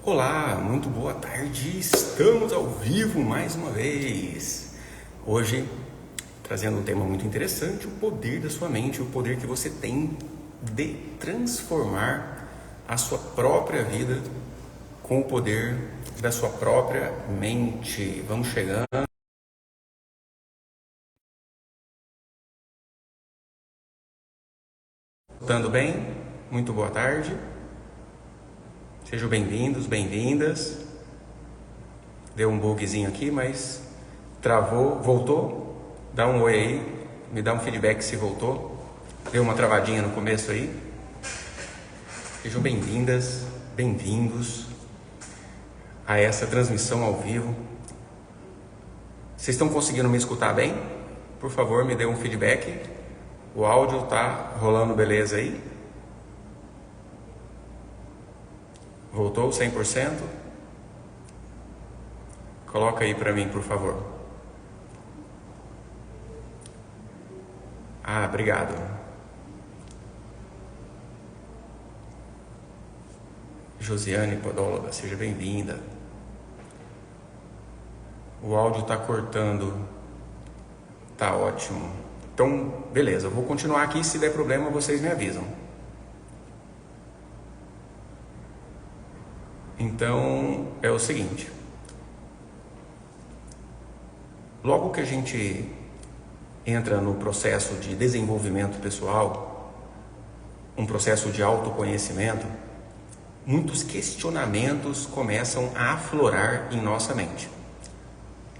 Olá, muito boa tarde, estamos ao vivo mais uma vez. Hoje, trazendo um tema muito interessante, o poder da sua mente, o poder que você tem de transformar a sua própria vida com o poder da sua própria mente. Vamos chegando. Escutando bem? Muito boa tarde. Sejam bem-vindos, bem-vindas. Deu um bugzinho aqui, mas travou, voltou? Dá um oi aí, me dá um feedback se voltou. Deu uma travadinha no começo aí. Sejam bem-vindas, bem-vindos a essa transmissão ao vivo. Vocês estão conseguindo me escutar bem? Por favor, me dê um feedback. O áudio tá rolando beleza aí? Voltou 100%? Coloca aí para mim, por favor. Obrigado. Josiane Podóloga, seja bem-vinda. O áudio tá cortando. Tá ótimo. Então, beleza, eu vou continuar aqui, se der problema vocês me avisam. Então, é o seguinte. Logo que a gente entra no processo de desenvolvimento pessoal, um processo de autoconhecimento, muitos questionamentos começam a aflorar em nossa mente.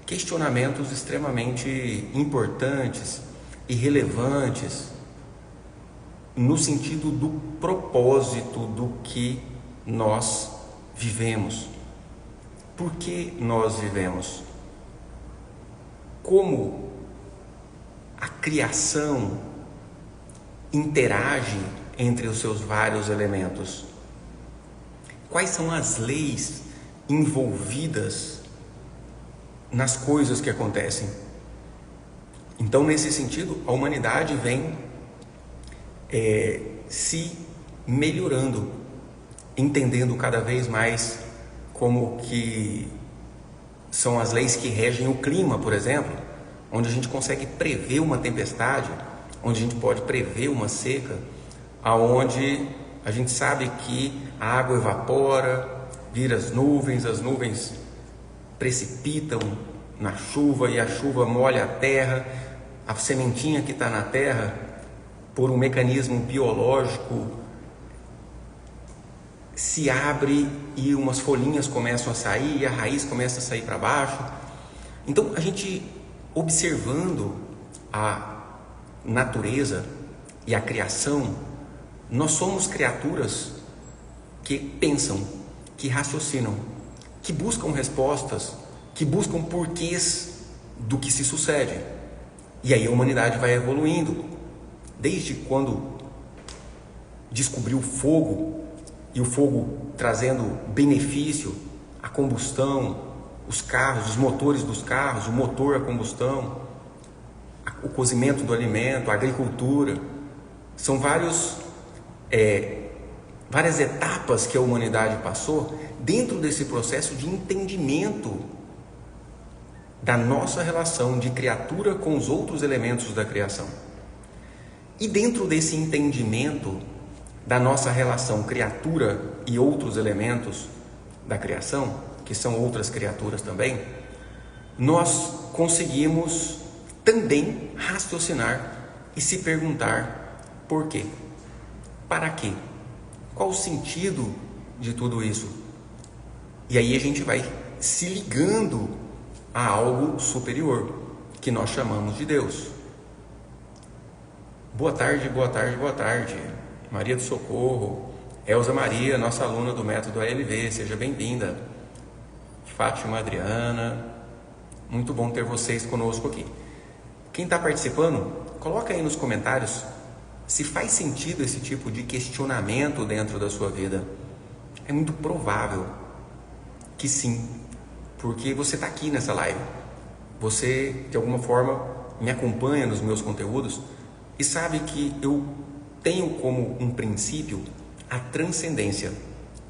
Questionamentos extremamente importantes e relevantes no sentido do propósito do que nós vivemos. Por que nós vivemos? Como a criação interage entre os seus vários elementos? Quais são as leis envolvidas nas coisas que acontecem? Então, nesse sentido, a humanidade vem se melhorando, entendendo cada vez mais como que são as leis que regem o clima, por exemplo, onde a gente consegue prever uma tempestade, onde a gente pode prever uma seca, aonde a gente sabe que a água evapora, vira as nuvens precipitam na chuva e a chuva molha a terra, a sementinha que está na terra, por um mecanismo biológico, se abre e umas folhinhas começam a sair e a raiz começa a sair para baixo. Então, a gente observando a natureza e a criação, nós somos criaturas que pensam, que raciocinam, que buscam respostas, que buscam porquês do que se sucede. E aí a humanidade vai evoluindo. Desde quando descobriu o fogo, e o fogo trazendo benefício, a combustão, os carros, os motores dos carros, o motor a combustão, o cozimento do alimento, a agricultura. São várias etapas que a humanidade passou dentro desse processo de entendimento da nossa relação de criatura com os outros elementos da criação. E dentro desse entendimento da nossa relação criatura e outros elementos da criação, que são outras criaturas também, nós conseguimos também raciocinar e se perguntar por quê? Para quê? Qual o sentido de tudo isso? E aí a gente vai se ligando a algo superior, que nós chamamos de Deus. Boa tarde, boa tarde, boa tarde. Maria do Socorro, Elza Maria, nossa aluna do método ALV, seja bem-vinda. Fátima Adriana, muito bom ter vocês conosco aqui. Quem está participando, coloca aí nos comentários se faz sentido esse tipo de questionamento dentro da sua vida. É muito provável que sim, porque você está aqui nessa live. Você, de alguma forma, me acompanha nos meus conteúdos e sabe que eu tenho como um princípio a transcendência,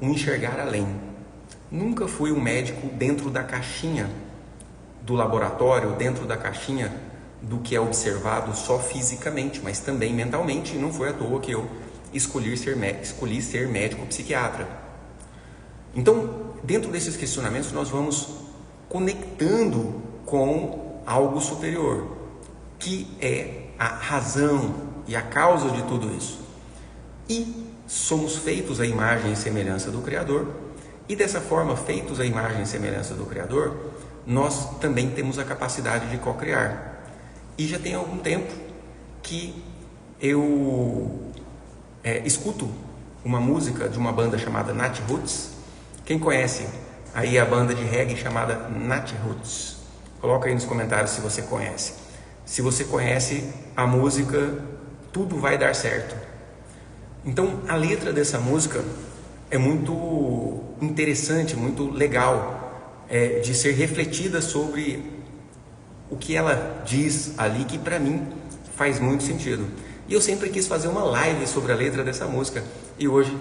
o enxergar além. nunca fui um médico dentro da caixinha do laboratório, dentro da caixinha do que é observado só fisicamente, mas também mentalmente. E não foi à toa que eu escolhi ser médico psiquiatra. Então, dentro desses questionamentos, nós vamos conectando com algo superior, que é a razão e a causa de tudo isso. E somos feitos à imagem e semelhança do Criador, e dessa forma, feitos à imagem e semelhança do Criador, nós também temos a capacidade de co-criar. E já tem algum tempo que eu escuto uma música de uma banda chamada Nat Roots. Quem conhece aí a banda de reggae chamada Nat Roots? Coloca aí nos comentários se você conhece. Se você conhece a música Tudo Vai Dar Certo. Então, a letra dessa música é muito interessante, muito legal de ser refletida sobre o que ela diz ali, que para mim faz muito sentido. E eu sempre quis fazer uma live sobre a letra dessa música, e hoje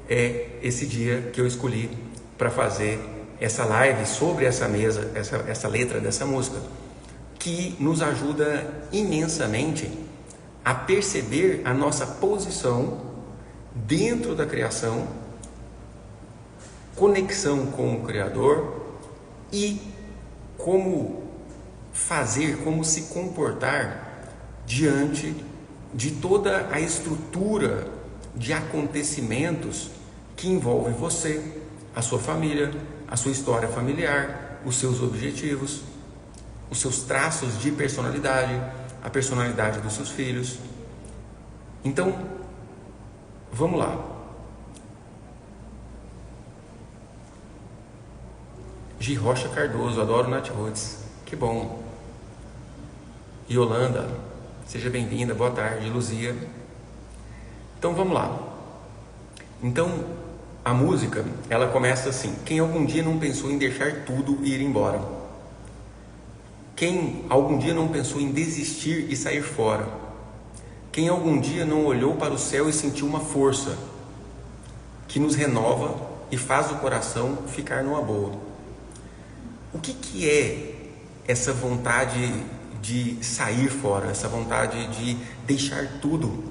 é esse dia que eu escolhi para fazer essa live sobre essa letra dessa música, que nos ajuda imensamente a perceber a nossa posição dentro da criação, conexão com o Criador e como fazer, como se comportar diante de toda a estrutura de acontecimentos que envolve você, a sua família, a sua história familiar, os seus objetivos, os seus traços de personalidade, a personalidade dos seus filhos. Então, vamos lá. Gi Rocha Cardoso, adoro Nat Roots. Que bom. Yolanda, seja bem-vinda, boa tarde. Luzia. Então vamos lá. Então a música, ela começa assim: quem algum dia não pensou em deixar tudo e ir embora? Quem algum dia não pensou em desistir e sair fora? Quem algum dia não olhou para o céu e sentiu uma força que nos renova e faz o coração ficar numa boa? O que é essa vontade de sair fora, essa vontade de deixar tudo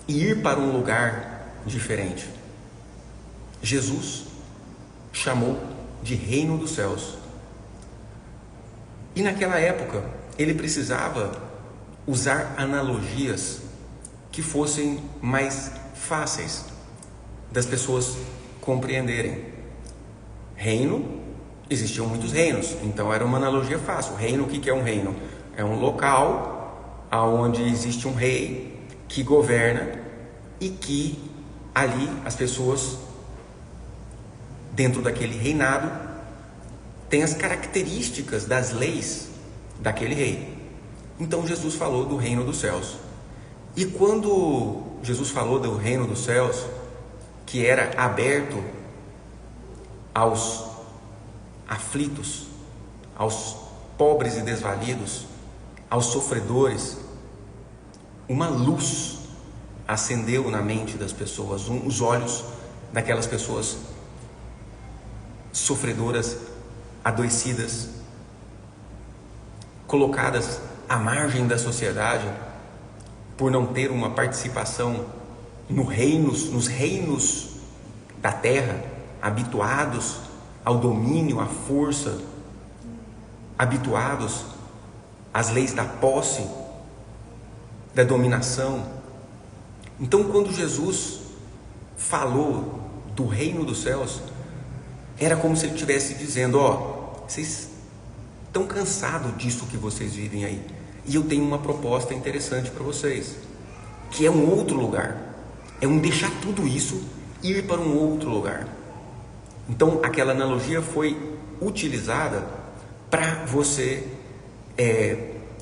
e ir para um lugar diferente? Jesus chamou de reino dos céus. E naquela época, ele precisava usar analogias que fossem mais fáceis das pessoas compreenderem. Reino, existiam muitos reinos, então era uma analogia fácil. Reino, o que é um reino? É um local onde existe um rei que governa e que ali as pessoas dentro daquele reinado têm as características das leis daquele rei. Então Jesus falou do reino dos céus. E quando Jesus falou do reino dos céus, que era aberto aos aflitos, aos pobres e desvalidos, aos sofredores, uma luz acendeu na mente das pessoas, os olhos daquelas pessoas sofredoras, adoecidas, colocadas à margem da sociedade por não ter uma participação nos reinos da terra, habituados ao domínio, à força, habituados às leis da posse, da dominação. Então, quando Jesus falou do reino dos céus, era como se ele estivesse dizendo: vocês estão cansados disso que vocês vivem aí, e eu tenho uma proposta interessante para vocês, que é um outro lugar, é um deixar tudo isso e ir para um outro lugar. Então aquela analogia foi utilizada para você,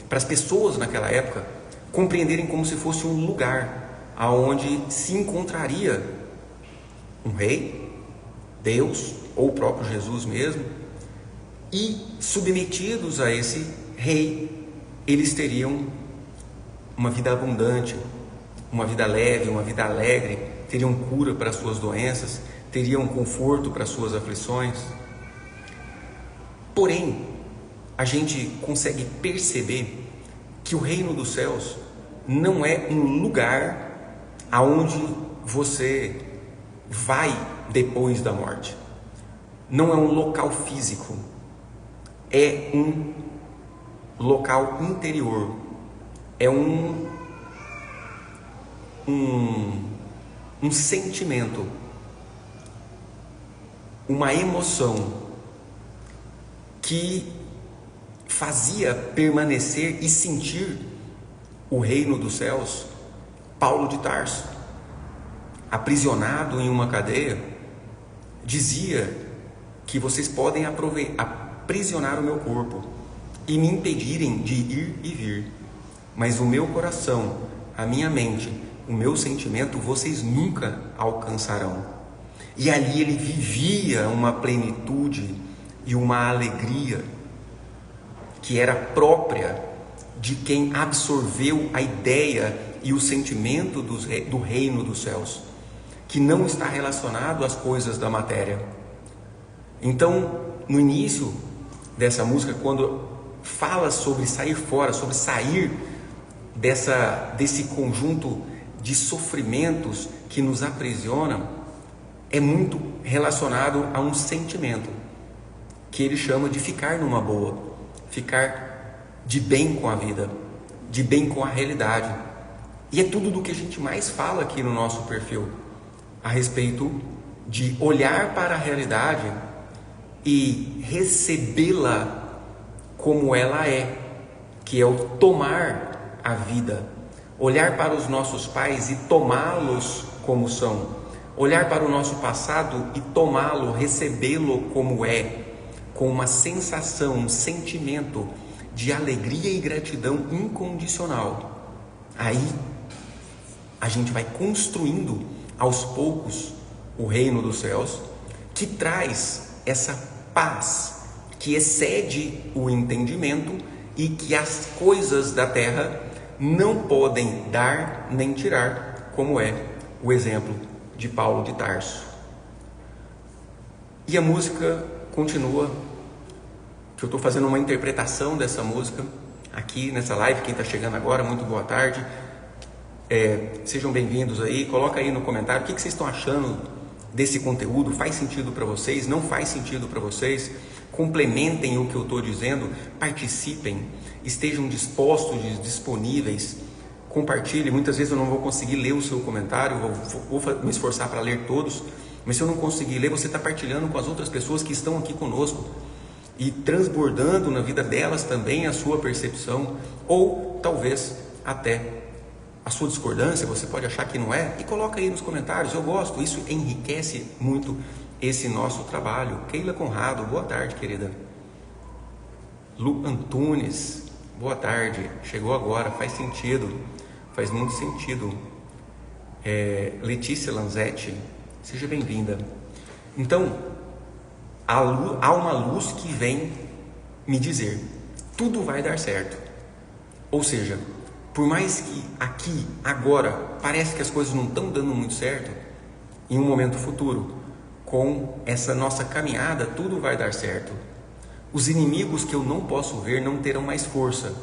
para as pessoas naquela época compreenderem como se fosse um lugar aonde se encontraria um rei, Deus ou o próprio Jesus mesmo, e submetidos a esse rei, eles teriam uma vida abundante, uma vida leve, uma vida alegre, teriam cura para suas doenças, teria um conforto para suas aflições. Porém, a gente consegue perceber que o reino dos céus não é um lugar aonde você vai depois da morte. Não é um local físico. É um local interior. É um sentimento, uma emoção que fazia permanecer e sentir o reino dos céus Paulo de Tarso, aprisionado em uma cadeia, dizia que vocês podem aprisionar o meu corpo e me impedirem de ir e vir, mas o meu coração, a minha mente, o meu sentimento, vocês nunca alcançarão. E ali ele vivia uma plenitude e uma alegria que era própria de quem absorveu a ideia e o sentimento do reino dos céus, que não está relacionado às coisas da matéria. Então, no início dessa música, quando fala sobre sair fora, sobre sair desse conjunto de sofrimentos que nos aprisionam, é muito relacionado a um sentimento que ele chama de ficar numa boa, ficar de bem com a vida, de bem com a realidade. E é tudo do que a gente mais fala aqui no nosso perfil, a respeito de olhar para a realidade e recebê-la como ela é, que é o tomar a vida. Olhar para os nossos pais e tomá-los como são. Olhar para o nosso passado e tomá-lo, recebê-lo como é, com uma sensação, um sentimento de alegria e gratidão incondicional. Aí a gente vai construindo aos poucos o reino dos céus, que traz essa paz que excede o entendimento e que as coisas da terra não podem dar nem tirar, como é o exemplo de Paulo de Tarso. E a música continua, que eu estou fazendo uma interpretação dessa música aqui nessa live. Quem está chegando agora, muito boa tarde, sejam bem-vindos aí. Coloca aí no comentário o que vocês estão achando desse conteúdo. Faz sentido para vocês? Não faz sentido para vocês? Complementem o que eu estou dizendo, participem, estejam dispostos, disponíveis, compartilhem. Muitas vezes eu não vou conseguir ler o seu comentário, vou me esforçar para ler todos, mas se eu não conseguir ler, você está partilhando com as outras pessoas que estão aqui conosco e transbordando na vida delas também a sua percepção, ou talvez até a sua discordância. Você pode achar que não é, e coloca aí nos comentários. Eu gosto, isso enriquece muito esse nosso trabalho. Keila Conrado, boa tarde, querida. Lu Antunes, boa tarde, chegou agora, faz sentido, faz muito sentido. Letícia Lanzetti, seja bem-vinda. Então, há uma luz que vem me dizer, tudo vai dar certo. Ou seja, por mais que aqui, agora, parece que as coisas não estão dando muito certo, em um momento futuro, com essa nossa caminhada, tudo vai dar certo. Os inimigos que eu não posso ver não terão mais força.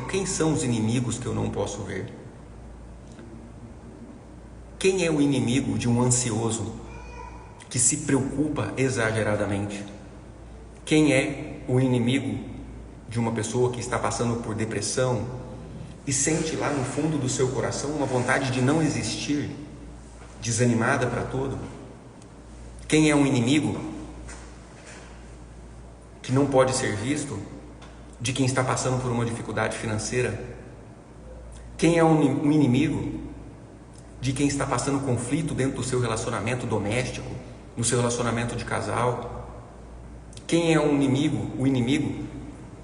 Quem são os inimigos que eu não posso ver? Quem é o inimigo de um ansioso que se preocupa exageradamente? Quem é o inimigo de uma pessoa que está passando por depressão e sente lá no fundo do seu coração uma vontade de não existir, desanimada para tudo? Quem é um inimigo que não pode ser visto de quem está passando por uma dificuldade financeira? Quem é um inimigo de quem está passando conflito dentro do seu relacionamento doméstico, no seu relacionamento de casal? Quem é o inimigo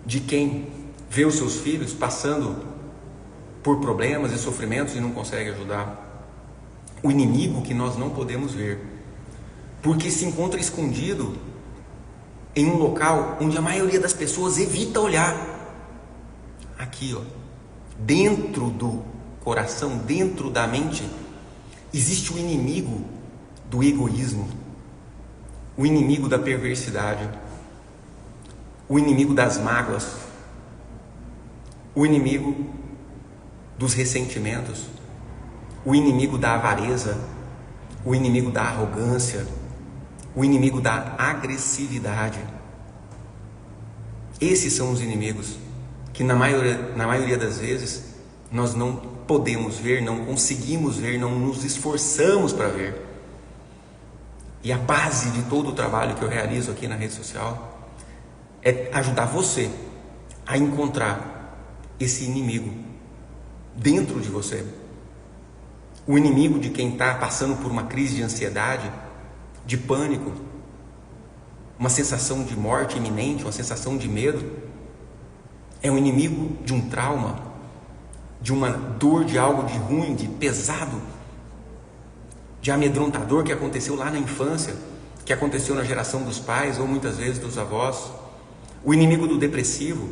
de quem vê os seus filhos passando por problemas e sofrimentos e não consegue ajudar? O inimigo que nós não podemos ver, porque se encontra escondido em um local onde a maioria das pessoas evita olhar. Aqui, dentro do coração, dentro da mente, Existe o inimigo do egoísmo, o inimigo da perversidade, o inimigo das mágoas, o inimigo dos ressentimentos, o inimigo da avareza, o inimigo da arrogância, o inimigo da agressividade. Esses são os inimigos que na maioria das vezes nós não podemos ver, não conseguimos ver, não nos esforçamos para ver. E a base de todo o trabalho que eu realizo aqui na rede social é ajudar você a encontrar esse inimigo dentro de você. O inimigo de quem está passando por uma crise de ansiedade, de pânico, uma sensação de morte iminente, uma sensação de medo. É um inimigo de um trauma, de uma dor, de algo de ruim, de pesado, de amedrontador que aconteceu lá na infância, que aconteceu na geração dos pais ou muitas vezes dos avós. O inimigo do depressivo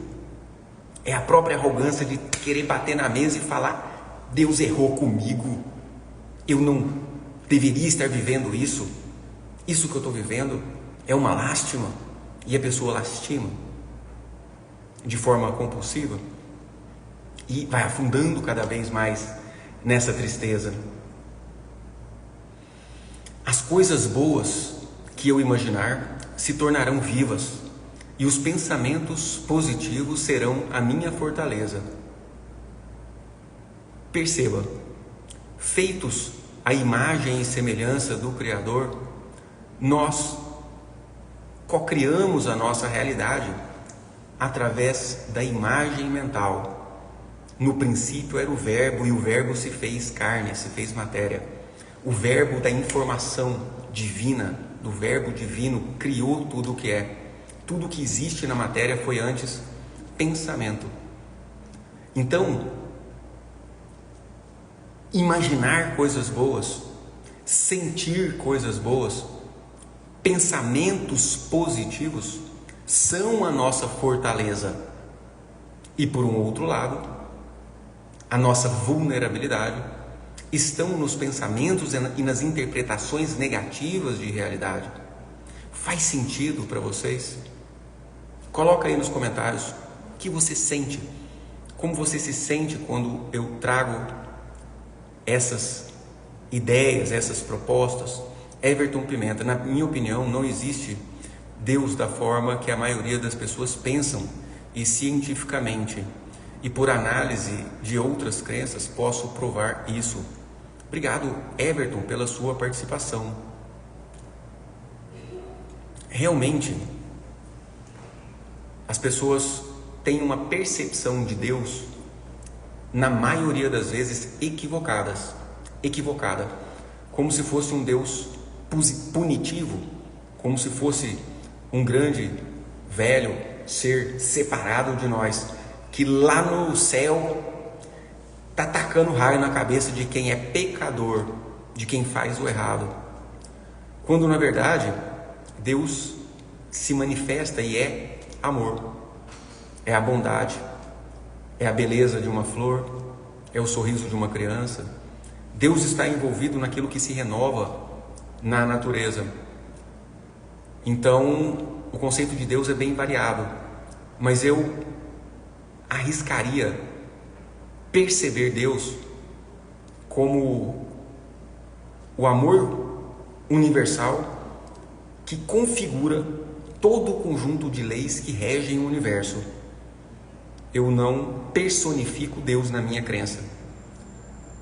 é a própria arrogância de querer bater na mesa e falar: Deus errou comigo, eu não deveria estar vivendo isso, isso que eu estou vivendo é uma lástima, e a pessoa lastima de forma compulsiva e vai afundando cada vez mais nessa tristeza. As coisas boas que eu imaginar se tornarão vivas e os pensamentos positivos serão a minha fortaleza. Perceba, feitos à imagem e semelhança do Criador, nós cocriamos a nossa realidade através da imagem mental. No princípio era o Verbo, e o Verbo se fez carne, se fez matéria. O Verbo da informação divina, do Verbo divino, criou tudo o que é. Tudo que existe na matéria foi antes pensamento. Então, imaginar coisas boas, sentir coisas boas, pensamentos positivos são a nossa fortaleza. E por um outro lado, a nossa vulnerabilidade estão nos pensamentos e nas interpretações negativas de realidade. Faz sentido para vocês? Coloca aí nos comentários o que você sente, como você se sente quando eu trago essas ideias, essas propostas. Everton Pimenta, na minha opinião, não existe Deus da forma que a maioria das pessoas pensam, e cientificamente e por análise de outras crenças posso provar isso. Obrigado, Everton, pela sua participação. Realmente, as pessoas têm uma percepção de Deus, na maioria das vezes, equivocada, como se fosse um Deus punitivo, como se fosse um grande, velho ser separado de nós, que lá no céu está tacando raio na cabeça de quem é pecador, de quem faz o errado. Quando na verdade Deus se manifesta e é amor, é a bondade, é a beleza de uma flor, é o sorriso de uma criança. Deus está envolvido naquilo que se renova na natureza. Então, o conceito de Deus é bem variado, mas eu arriscaria perceber Deus como o amor universal que configura todo o conjunto de leis que regem o universo. Eu não personifico Deus na minha crença.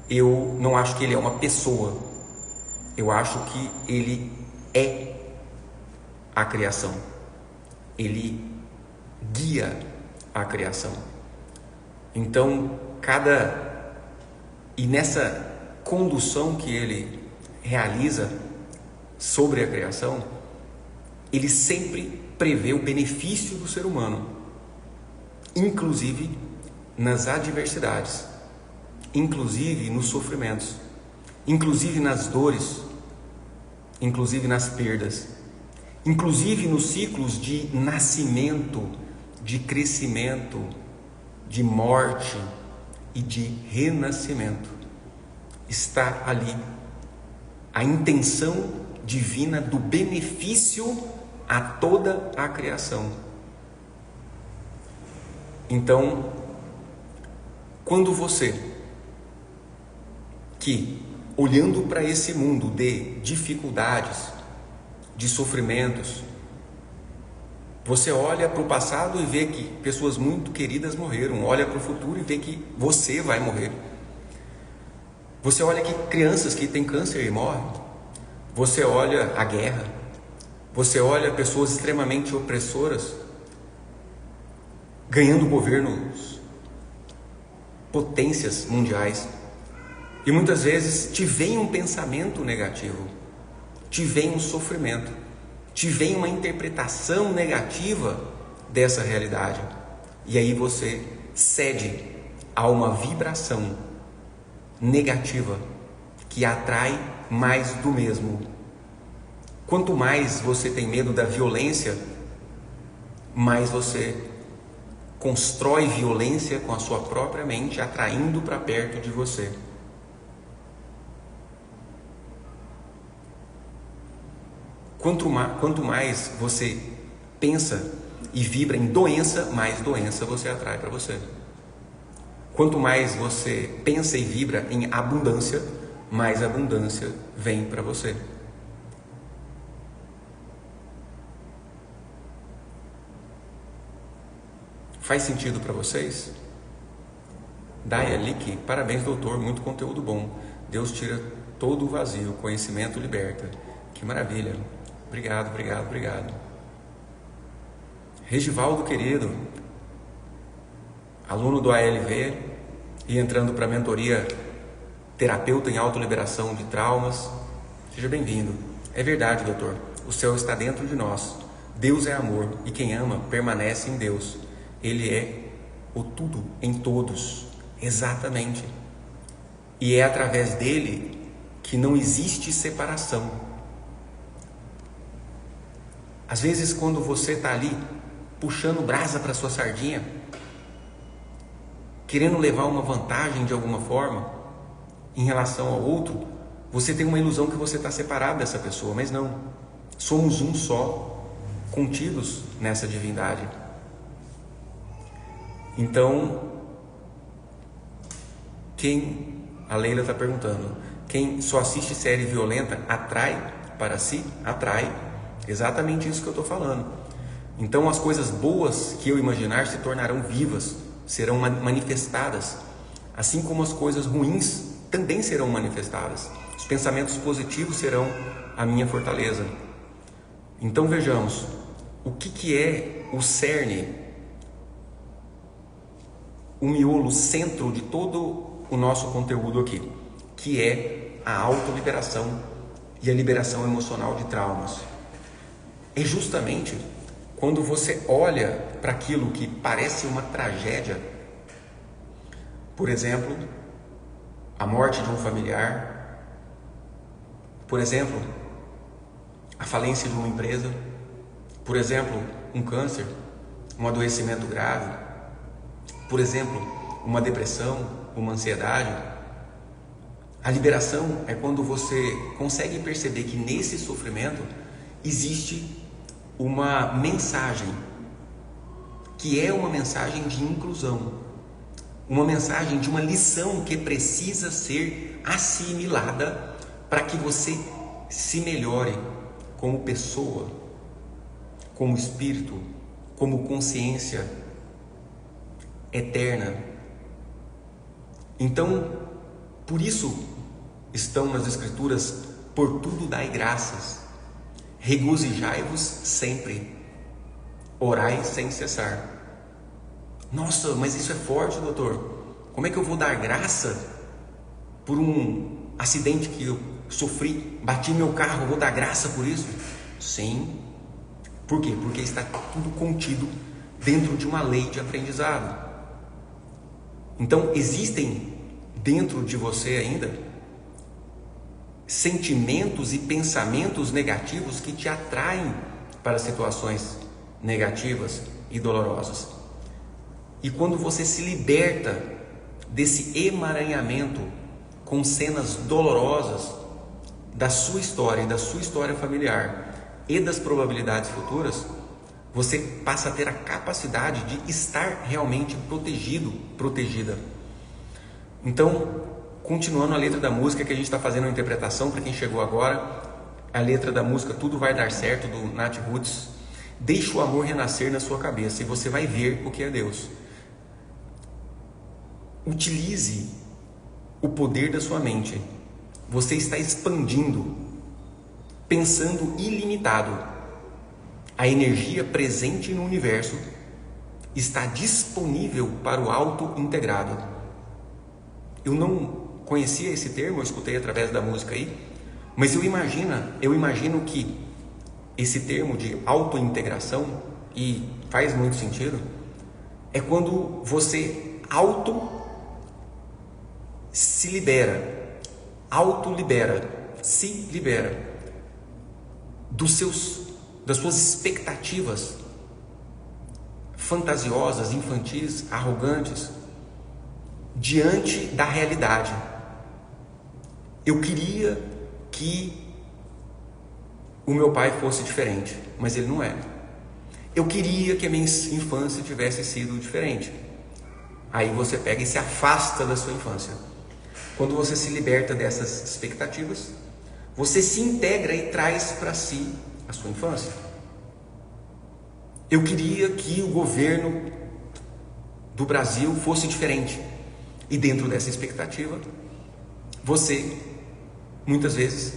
Eu não acho que Ele é uma pessoa. Eu acho que Ele é a criação. Ele guia a criação. Então, e nessa condução que Ele realiza sobre a criação, Ele sempre prevê o benefício do ser humano, inclusive nas adversidades, inclusive nos sofrimentos, inclusive nas dores, inclusive nas perdas, inclusive nos ciclos de nascimento, de crescimento, de morte e de renascimento. Está ali a intenção divina do benefício a toda a criação. Então, quando você, que olhando para esse mundo de dificuldades, de sofrimentos, você olha para o passado e vê que pessoas muito queridas morreram, olha para o futuro e vê que você vai morrer. Você olha que crianças que têm câncer e morrem, você olha a guerra, você olha pessoas extremamente opressoras ganhando governos, potências mundiais, e muitas vezes te vem um pensamento negativo, te vem um sofrimento, te vem uma interpretação negativa dessa realidade, e aí você cede a uma vibração negativa que atrai mais do mesmo. Quanto mais você tem medo da violência, mais você constrói violência com a sua própria mente, atraindo para perto de você. Quanto mais você pensa e vibra em doença, mais doença você atrai para você. Quanto mais você pensa e vibra em abundância, mais abundância vem para você. Faz sentido para vocês? Daya Lick, parabéns doutor, muito conteúdo bom. Deus tira todo o vazio, conhecimento liberta. Que maravilha. Obrigado, obrigado, obrigado. Regivaldo querido, aluno do ALV e entrando para a mentoria terapeuta em autoliberação de traumas. Seja bem-vindo. É verdade, doutor. O céu está dentro de nós. Deus é amor e quem ama permanece em Deus. Ele é o tudo em todos, exatamente. E é através dele que não existe separação. Às vezes, quando você está ali puxando brasa para sua sardinha, querendo levar uma vantagem de alguma forma em relação ao outro, você tem uma ilusão que você está separado dessa pessoa, mas não. Somos um só, contidos nessa divindade. Então, a Leila está perguntando, quem só assiste série violenta atrai para si? Atrai. Exatamente isso que eu estou falando. Então as coisas boas que eu imaginar se tornarão vivas, serão manifestadas, assim como as coisas ruins também serão manifestadas. Os pensamentos positivos serão a minha fortaleza. Então vejamos, o que é o cerne, o miolo, o centro de todo o nosso conteúdo aqui, que é a autoliberação e a liberação emocional de traumas. É justamente quando você olha para aquilo que parece uma tragédia, por exemplo, a morte de um familiar, por exemplo, a falência de uma empresa, por exemplo, um câncer, um adoecimento grave, por exemplo, uma depressão, uma ansiedade. A liberação é quando você consegue perceber que nesse sofrimento existe uma mensagem, que é uma mensagem de inclusão, uma mensagem de uma lição que precisa ser assimilada para que você se melhore como pessoa, como espírito, como consciência eterna. Então, por isso estão nas Escrituras: por tudo dai graças, regozijai-vos sempre, orai sem cessar. Nossa, mas isso é forte, doutor. Como é que eu vou dar graça por um acidente que eu sofri? Bati meu carro, eu vou dar graça por isso? Sim. Por quê? Porque está tudo contido dentro de uma lei de aprendizado. Então, existem dentro de você ainda sentimentos e pensamentos negativos que te atraem para situações negativas e dolorosas. E quando você se liberta desse emaranhamento com cenas dolorosas, da sua história e da sua história familiar e das probabilidades futuras, você passa a ter a capacidade de estar realmente protegido, protegida. Então, continuando a letra da música que a gente está fazendo a interpretação, para quem chegou agora, a letra da música Tudo Vai Dar Certo, do Nat Roots. Deixa o amor renascer na sua cabeça e você vai ver o que é Deus. Utilize o poder da sua mente. Você está expandindo, pensando ilimitado. A energia presente no universo está disponível para o auto-integrado. Eu não conhecia esse termo, eu escutei através da música aí, mas eu imagino que esse termo de auto-integração, e faz muito sentido, é quando você se libera das suas expectativas fantasiosas, infantis, arrogantes, diante da realidade. Eu queria que o meu pai fosse diferente, mas ele não é. Eu queria que a minha infância tivesse sido diferente. Aí você pega e se afasta da sua infância. Quando você se liberta dessas expectativas, você se integra e traz para si a sua infância. Eu queria que o governo do Brasil fosse diferente. E dentro dessa expectativa, você muitas vezes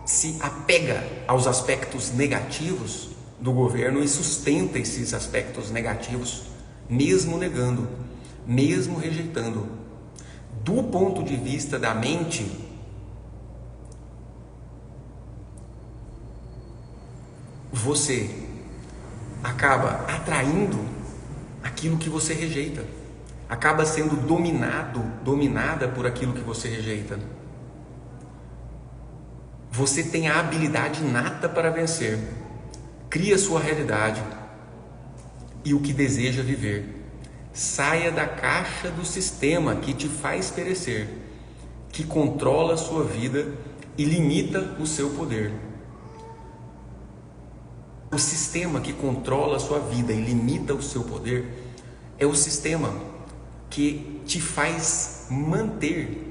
se apega aos aspectos negativos do governo e sustenta esses aspectos negativos, mesmo negando, mesmo rejeitando. Do ponto de vista da mente, você acaba atraindo aquilo que você rejeita, acaba sendo dominada por aquilo que você rejeita. Você tem a habilidade inata para vencer. Cria sua realidade e o que deseja viver. Saia da caixa do sistema que te faz perecer, que controla a sua vida e limita o seu poder. O sistema que controla a sua vida e limita o seu poder é o sistema que te faz manter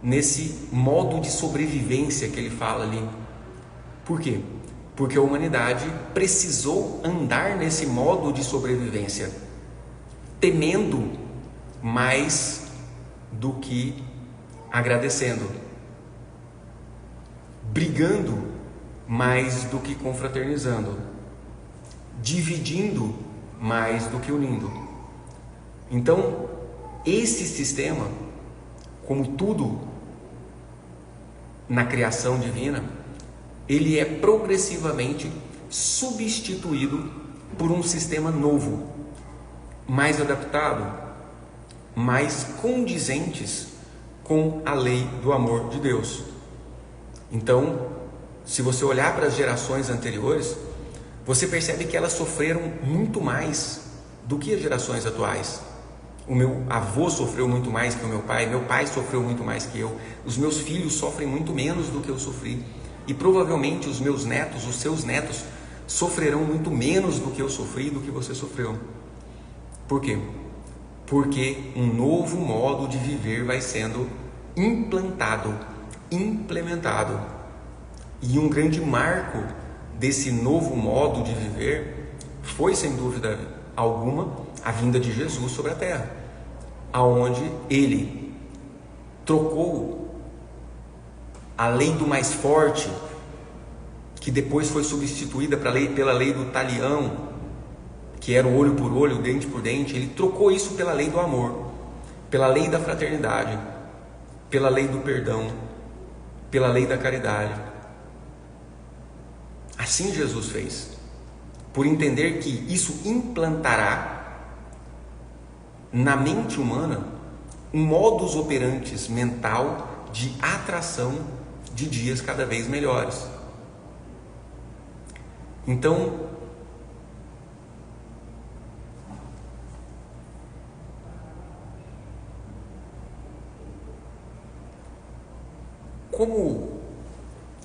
nesse modo de sobrevivência que ele fala ali. Por quê? Porque a humanidade precisou andar nesse modo de sobrevivência, temendo mais do que agradecendo, brigando mais do que confraternizando, dividindo mais do que unindo. Então, esse sistema, como tudo na criação divina, ele é progressivamente substituído por um sistema novo, mais adaptado, mais condizentes com a lei do amor de Deus. Então, se você olhar para as gerações anteriores, você percebe que elas sofreram muito mais do que as gerações atuais. O meu avô sofreu muito mais que o meu pai sofreu muito mais que eu, os meus filhos sofrem muito menos do que eu sofri, e provavelmente os meus netos, os seus netos, sofrerão muito menos do que eu sofri, do que você sofreu. Por quê? Porque um novo modo de viver vai sendo implantado, implementado. E um grande marco desse novo modo de viver foi, sem dúvida alguma, a vinda de Jesus sobre a terra, aonde ele trocou a lei do mais forte, que depois foi substituída pela lei do talião, que era o olho por olho, o dente por dente. Ele trocou isso pela lei do amor, pela lei da fraternidade, pela lei do perdão, pela lei da caridade. Assim Jesus fez, por entender que isso implantará na mente humana um modus operandi mental de atração de dias cada vez melhores. Então, como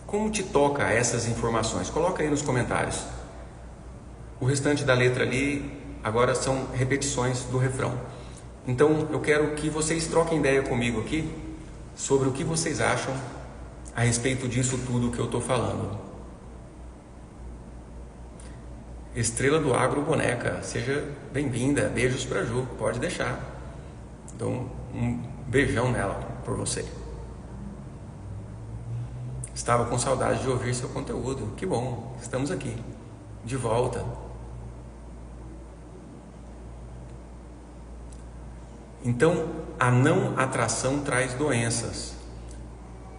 Como te toca essas informações? Coloca aí nos comentários. O restante da letra ali agora são repetições do refrão. Então eu quero que vocês troquem ideia comigo aqui sobre o que vocês acham a respeito disso tudo que eu estou falando. Estrela do Agro Boneca, seja bem-vinda. Beijos pra Ju, pode deixar. Dou um beijão nela por você. Estava com saudade de ouvir seu conteúdo. Que bom, estamos aqui, de volta. Então, a não atração traz doenças.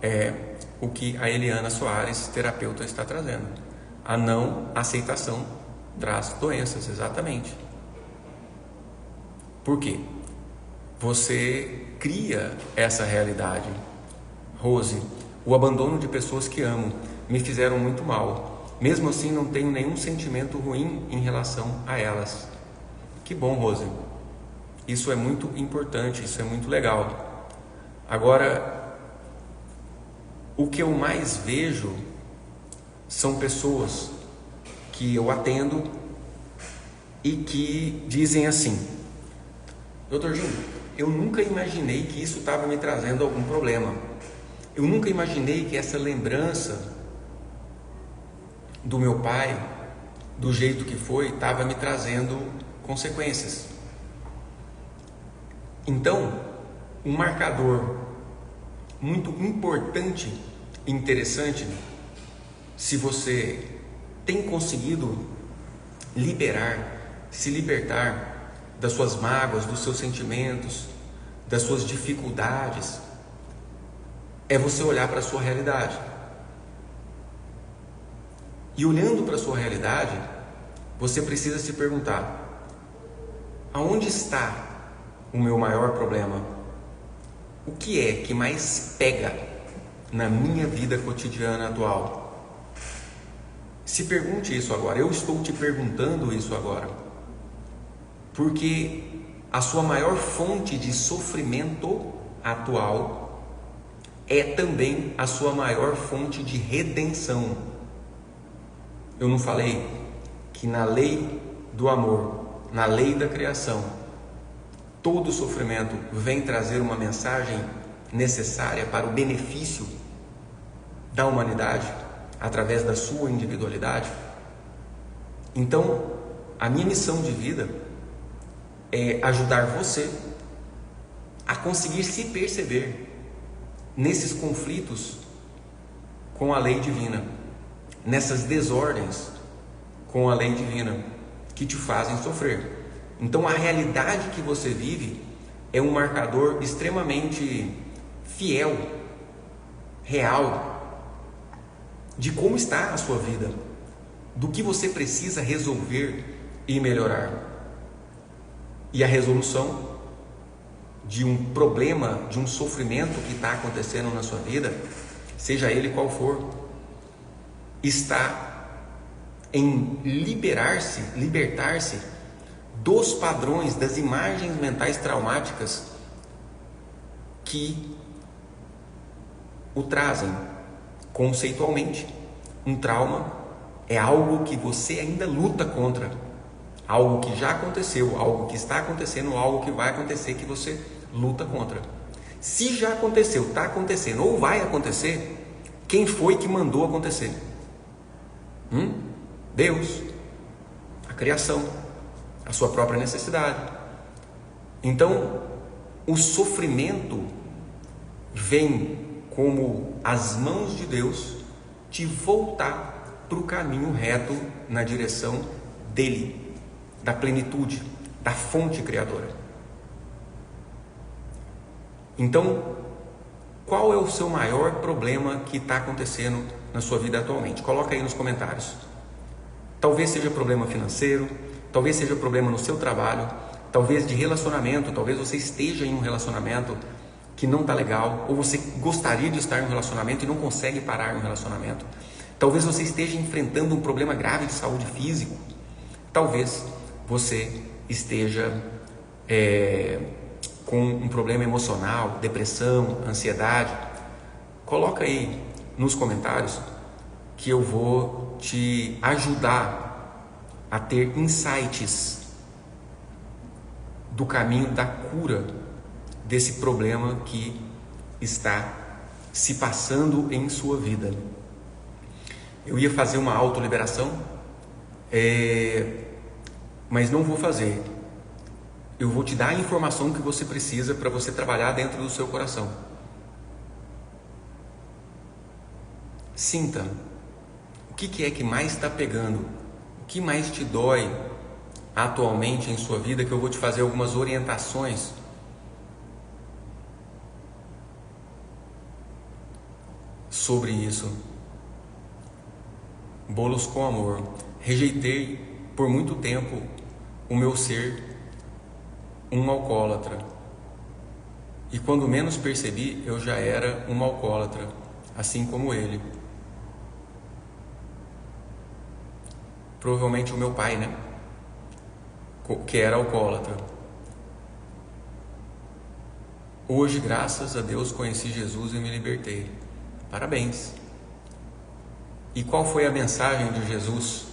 É o que a Eliana Soares, terapeuta, está trazendo. A não aceitação traz doenças, exatamente. Por quê? Você cria essa realidade. Rose, o abandono de pessoas que amo me fizeram muito mal. Mesmo assim, não tenho nenhum sentimento ruim em relação a elas. Que bom, Rose. Isso é muito importante, isso é muito legal. Agora, o que eu mais vejo são pessoas que eu atendo e que dizem assim: Dr. Jim, eu nunca imaginei que isso estava me trazendo algum problema. Eu nunca imaginei que essa lembrança do meu pai, do jeito que foi, estava me trazendo consequências. Então, um marcador muito importante e interessante, se você tem conseguido se libertar das suas mágoas, dos seus sentimentos, das suas dificuldades, é você olhar para a sua realidade. E olhando para a sua realidade, você precisa se perguntar: aonde está o meu maior problema? O que é que mais pega na minha vida cotidiana atual? Se pergunte isso agora. Eu estou te perguntando isso agora, porque a sua maior fonte de sofrimento atual é também a sua maior fonte de redenção. Eu não falei que na lei do amor, na lei da criação, todo sofrimento vem trazer uma mensagem necessária para o benefício da humanidade através da sua individualidade? Então, a minha missão de vida é ajudar você a conseguir se perceber nesses conflitos com a lei divina, nessas desordens com a lei divina que te fazem sofrer. Então, a realidade que você vive é um marcador extremamente fiel, real, de como está a sua vida, do que você precisa resolver e melhorar. E a resolução de um problema, de um sofrimento que está acontecendo na sua vida, seja ele qual for, está em libertar-se dos padrões, das imagens mentais traumáticas que o trazem conceitualmente. Um trauma é algo que você ainda luta contra, algo que já aconteceu, algo que está acontecendo, algo que vai acontecer que você luta contra. Se já aconteceu, está acontecendo ou vai acontecer, quem foi que mandou acontecer? Deus, a criação, a sua própria necessidade. Então, o sofrimento vem como as mãos de Deus te voltar para o caminho reto na direção dele, da plenitude, da fonte criadora. Então, qual é o seu maior problema que está acontecendo na sua vida atualmente? Coloca aí nos comentários. Talvez seja problema financeiro, talvez seja problema no seu trabalho, talvez de relacionamento, talvez você esteja em um relacionamento que não está legal, ou você gostaria de estar em um relacionamento e não consegue parar um relacionamento. Talvez você esteja enfrentando um problema grave de saúde física. Talvez você esteja com um problema emocional, depressão, ansiedade. Coloca aí nos comentários que eu vou te ajudar a ter insights do caminho da cura desse problema que está se passando em sua vida. Eu ia fazer uma autoliberação, mas não vou fazer. Eu vou te dar a informação que você precisa para você trabalhar dentro do seu coração. Sinta o que é que mais está pegando, o que mais te dói atualmente em sua vida, que eu vou te fazer algumas orientações sobre isso. Bolos com amor. Rejeitei por muito tempo o meu ser um alcoólatra. E quando menos percebi, eu já era um alcoólatra, assim como ele. Provavelmente o meu pai, né? Que era alcoólatra. Hoje, graças a Deus, conheci Jesus e me libertei. Parabéns! E qual foi a mensagem de Jesus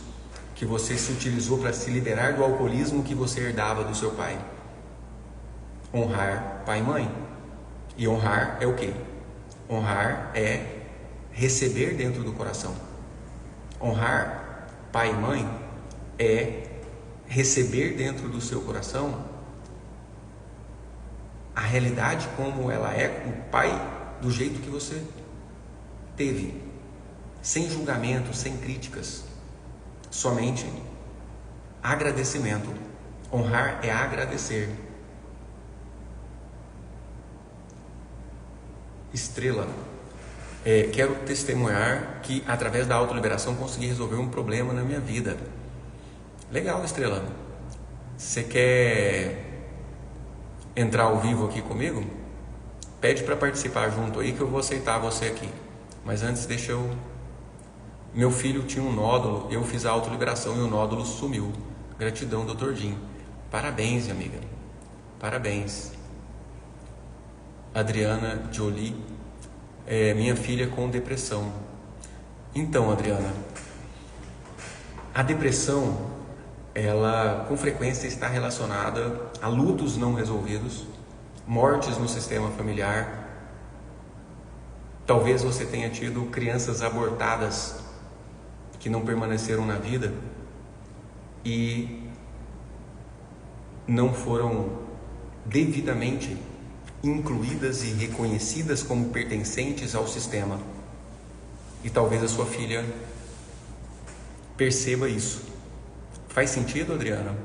que você se utilizou para se liberar do alcoolismo que você herdava do seu pai? Honrar pai e mãe. E honrar é o quê? Honrar é receber dentro do coração. Honrar pai e mãe é receber dentro do seu coração a realidade como ela é, o pai do jeito que você teve, sem julgamento, sem críticas, somente agradecimento. Honrar é agradecer. Estrela, quero testemunhar que através da autoliberação consegui resolver um problema na minha vida. Legal, Estrela. Você quer entrar ao vivo aqui comigo? Pede para participar junto aí que eu vou aceitar você aqui. Mas antes deixa eu... Meu filho tinha um nódulo, eu fiz a autoliberação e o nódulo sumiu. Gratidão, Dr. Jim. Parabéns, amiga. Parabéns. Adriana Jolie, minha filha com depressão. Então, Adriana, a depressão, ela com frequência está relacionada a lutos não resolvidos, mortes no sistema familiar. Talvez você tenha tido crianças abortadas que não permaneceram na vida e não foram devidamente incluídas e reconhecidas como pertencentes ao sistema. E talvez a sua filha perceba isso. Faz sentido, Adriana?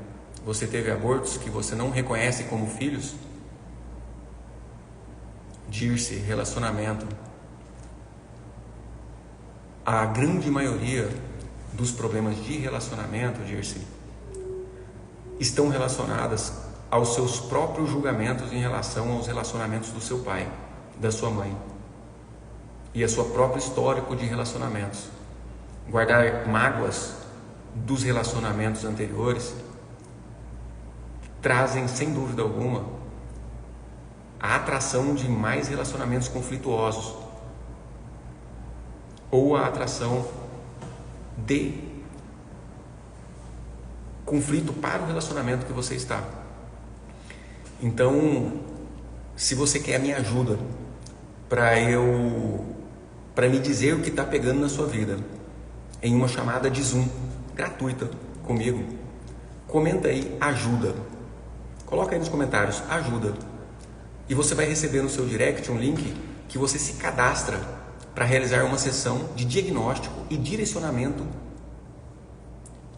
Você teve abortos que você não reconhece como filhos? Dirce, relacionamento. A grande maioria dos problemas de relacionamento, Dirce, estão relacionadas aos seus próprios julgamentos em relação aos relacionamentos do seu pai, da sua mãe, e a sua própria histórico de relacionamentos. Guardar mágoas dos relacionamentos anteriores trazem, sem dúvida alguma, a atração de mais relacionamentos conflituosos ou a atração de conflito para o relacionamento que você está. Então, se você quer a minha ajuda para me dizer o que está pegando na sua vida, em uma chamada de Zoom gratuita comigo, comenta aí ajuda. Coloca aí nos comentários ajuda. E você vai receber no seu direct um link que você se cadastra para realizar uma sessão de diagnóstico e direcionamento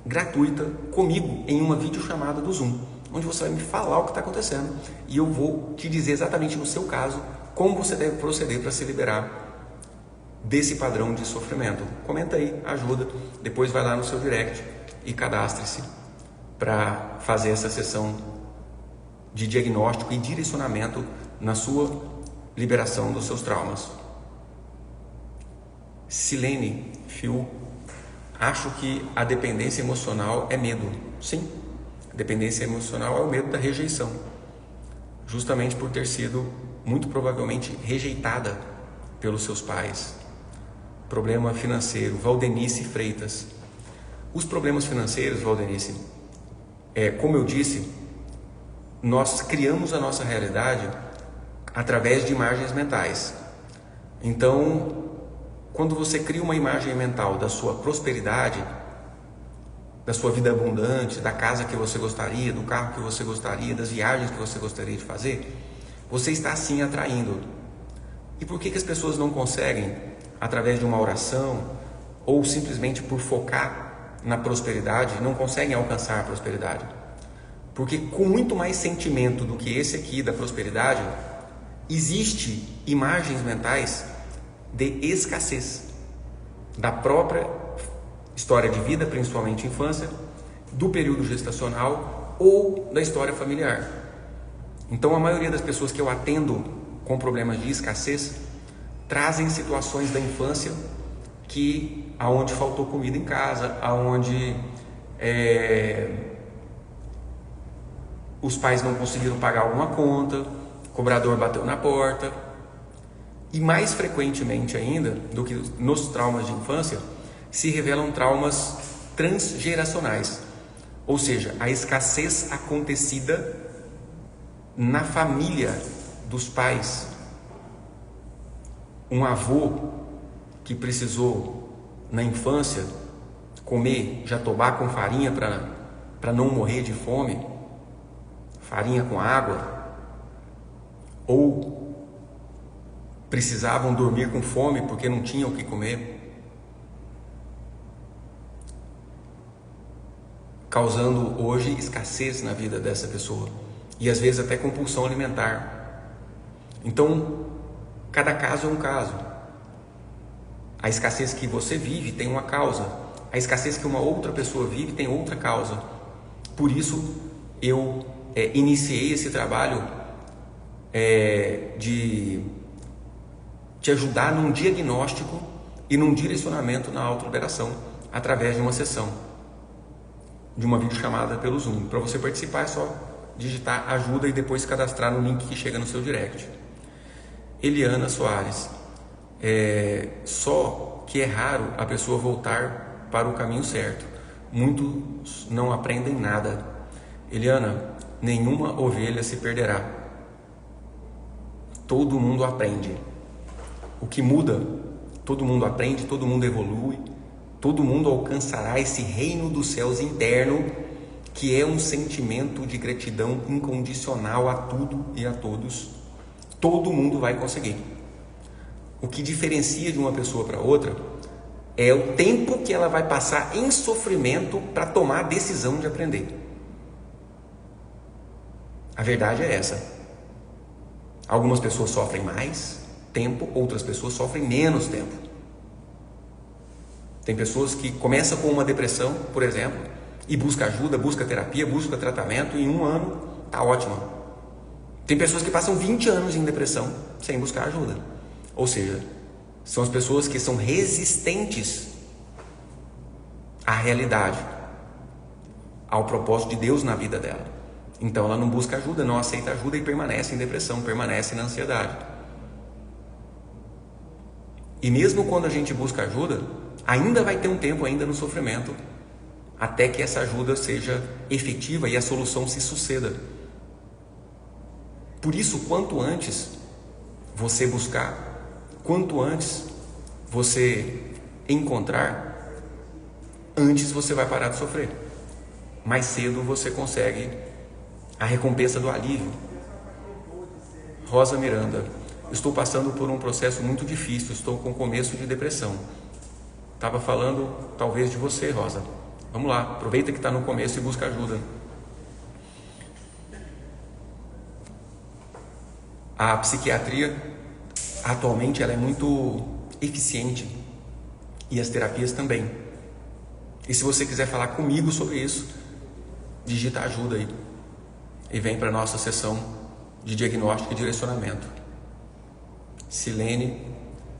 gratuita comigo em uma videochamada do Zoom, onde você vai me falar o que está acontecendo e eu vou te dizer exatamente no seu caso como você deve proceder para se liberar desse padrão de sofrimento. Comenta aí, ajuda, depois vai lá no seu direct e cadastre-se para fazer essa sessão de diagnóstico e direcionamento na sua liberação dos seus traumas. Silene Phil, acho que a dependência emocional é medo. Sim, a dependência emocional é o medo da rejeição, justamente por ter sido muito provavelmente rejeitada pelos seus pais, problema financeiro, Valdenice Freitas. Os problemas financeiros, Valdenice, como eu disse, nós criamos a nossa realidade através de imagens mentais. Então, quando você cria uma imagem mental da sua prosperidade, da sua vida abundante, da casa que você gostaria, do carro que você gostaria, das viagens que você gostaria de fazer, você está assim atraindo. E por que as pessoas não conseguem, através de uma oração ou simplesmente por focar na prosperidade, não conseguem alcançar a prosperidade? Porque com muito mais sentimento do que esse aqui da prosperidade, existe imagens mentais de escassez da própria história de vida, principalmente infância, do período gestacional ou da história familiar. Então a maioria das pessoas que eu atendo com problemas de escassez trazem situações da infância aonde faltou comida em casa, aonde os pais não conseguiram pagar alguma conta, o cobrador bateu na porta. E mais frequentemente ainda do que nos traumas de infância, se revelam traumas transgeracionais, ou seja, a escassez acontecida na família dos pais. Um avô que precisou na infância comer jatobá com farinha para não morrer de fome, farinha com água, ou precisavam dormir com fome porque não tinham o que comer, causando hoje escassez na vida dessa pessoa e às vezes até compulsão alimentar. Então, cada caso é um caso. A escassez que você vive tem uma causa, a escassez que uma outra pessoa vive tem outra causa. Por isso, eu iniciei esse trabalho de te ajudar num diagnóstico e num direcionamento na autoliberação através de uma sessão, de uma videochamada pelo Zoom. Para você participar é só digitar ajuda e depois se cadastrar no link que chega no seu direct. Eliana Soares, só que é raro a pessoa voltar para o caminho certo. Muitos não aprendem nada. Eliana, nenhuma ovelha se perderá. Todo mundo aprende. O que muda, todo mundo aprende, todo mundo evolui, todo mundo alcançará esse reino dos céus interno, que é um sentimento de gratidão incondicional a tudo e a todos. Todo mundo vai conseguir. O que diferencia de uma pessoa para outra é o tempo que ela vai passar em sofrimento para tomar a decisão de aprender. A verdade é essa. Algumas pessoas sofrem mais tempo, outras pessoas sofrem menos tempo. Tem pessoas que começam com uma depressão, por exemplo, e busca ajuda, busca terapia, busca tratamento, e em um ano está ótima. Tem pessoas que passam 20 anos em depressão sem buscar ajuda. Ou seja, são as pessoas que são resistentes à realidade, ao propósito de Deus na vida dela. Então ela não busca ajuda, não aceita ajuda e permanece em depressão, permanece na ansiedade. E mesmo quando a gente busca ajuda, ainda vai ter um tempo ainda no sofrimento, até que essa ajuda seja efetiva e a solução se suceda. Por isso, quanto antes você buscar, quanto antes você encontrar, antes você vai parar de sofrer. Mais cedo você consegue a recompensa do alívio. Rosa Miranda, estou passando por um processo muito difícil, estou com começo de depressão. Estava falando talvez de você, Rosa. Vamos lá, aproveita que está no começo e busca ajuda. A psiquiatria atualmente ela é muito eficiente e as terapias também. E se você quiser falar comigo sobre isso, digita ajuda aí e vem para a nossa sessão de diagnóstico e direcionamento. Silene,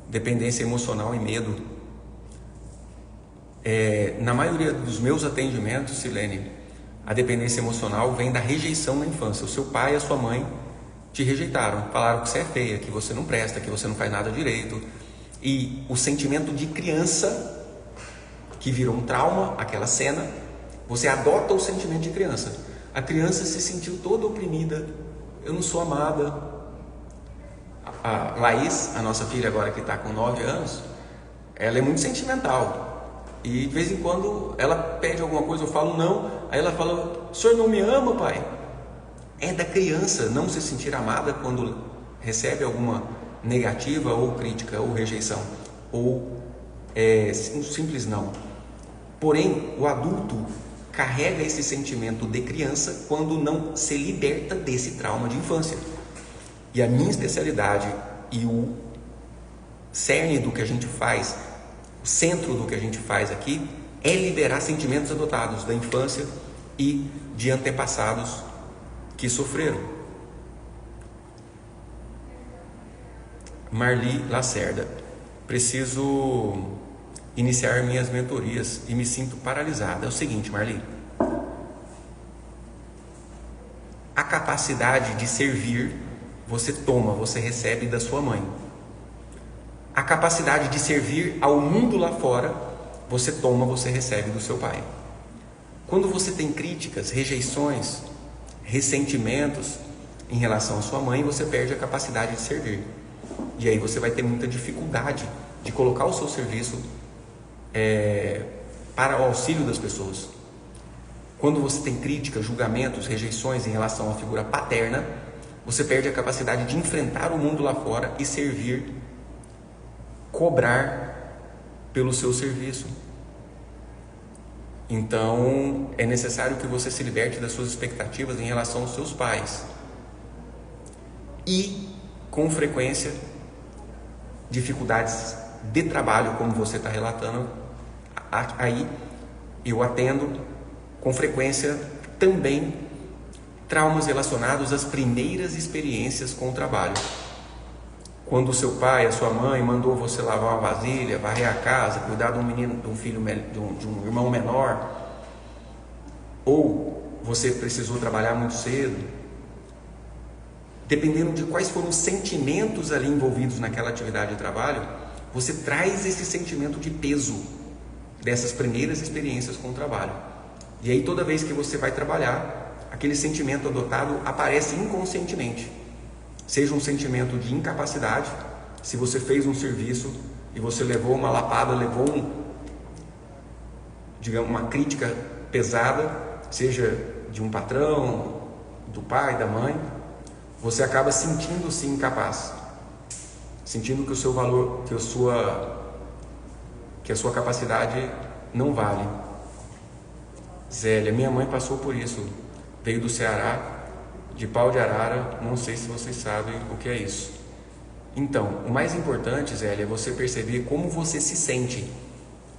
dependência emocional e medo. Na maioria dos meus atendimentos, Silene, a dependência emocional vem da rejeição na infância. O seu pai e a sua mãe te rejeitaram, falaram que você é feia, que você não presta, que você não faz nada direito. E o sentimento de criança, que virou um trauma, aquela cena, você adota o sentimento de criança. A criança se sentiu toda oprimida, eu não sou amada. A Laís, a nossa filha agora que está com 9 anos, ela é muito sentimental. E de vez em quando ela pede alguma coisa, eu falo não, aí ela fala, o senhor não me ama, pai? É da criança não se sentir amada quando recebe alguma negativa ou crítica ou rejeição, ou um simples não. Porém, o adulto carrega esse sentimento de criança quando não se liberta desse trauma de infância. E a minha especialidade e o cerne do que a gente faz, o centro do que a gente faz aqui, é liberar sentimentos adotados da infância e de antepassados que sofreram. Marli Lacerda. Preciso iniciar minhas mentorias e me sinto paralisada. É o seguinte, Marli. A capacidade de servir, você toma, você recebe da sua mãe. A capacidade de servir ao mundo lá fora, você toma, você recebe do seu pai. Quando você tem críticas, rejeições, ressentimentos em relação à sua mãe, você perde a capacidade de servir. E aí você vai ter muita dificuldade de colocar o seu serviço para o auxílio das pessoas. Quando você tem críticas, julgamentos, rejeições em relação à figura paterna, você perde a capacidade de enfrentar o mundo lá fora e servir, cobrar pelo seu serviço. Então, é necessário que você se liberte das suas expectativas em relação aos seus pais. E, com frequência, dificuldades de trabalho, como você está relatando, aí eu atendo com frequência também traumas relacionados às primeiras experiências com o trabalho. Quando o seu pai, a sua mãe mandou você lavar uma vasilha, varrer a casa, cuidar de um menino, de um filho, de um irmão menor, ou você precisou trabalhar muito cedo, dependendo de quais foram os sentimentos ali envolvidos naquela atividade de trabalho, você traz esse sentimento de peso dessas primeiras experiências com o trabalho. E aí toda vez que você vai trabalhar, aquele sentimento adotado aparece inconscientemente. Seja um sentimento de incapacidade, se você fez um serviço e você levou uma lapada, levou digamos, uma crítica pesada, seja de um patrão, do pai, da mãe, você acaba sentindo-se incapaz, sentindo que o seu valor, que a sua capacidade não vale. Zélia, minha mãe passou por isso, veio do Ceará, de Pau de Arara, não sei se vocês sabem o que é isso. Então, o mais importante, Zélia, é você perceber como você se sente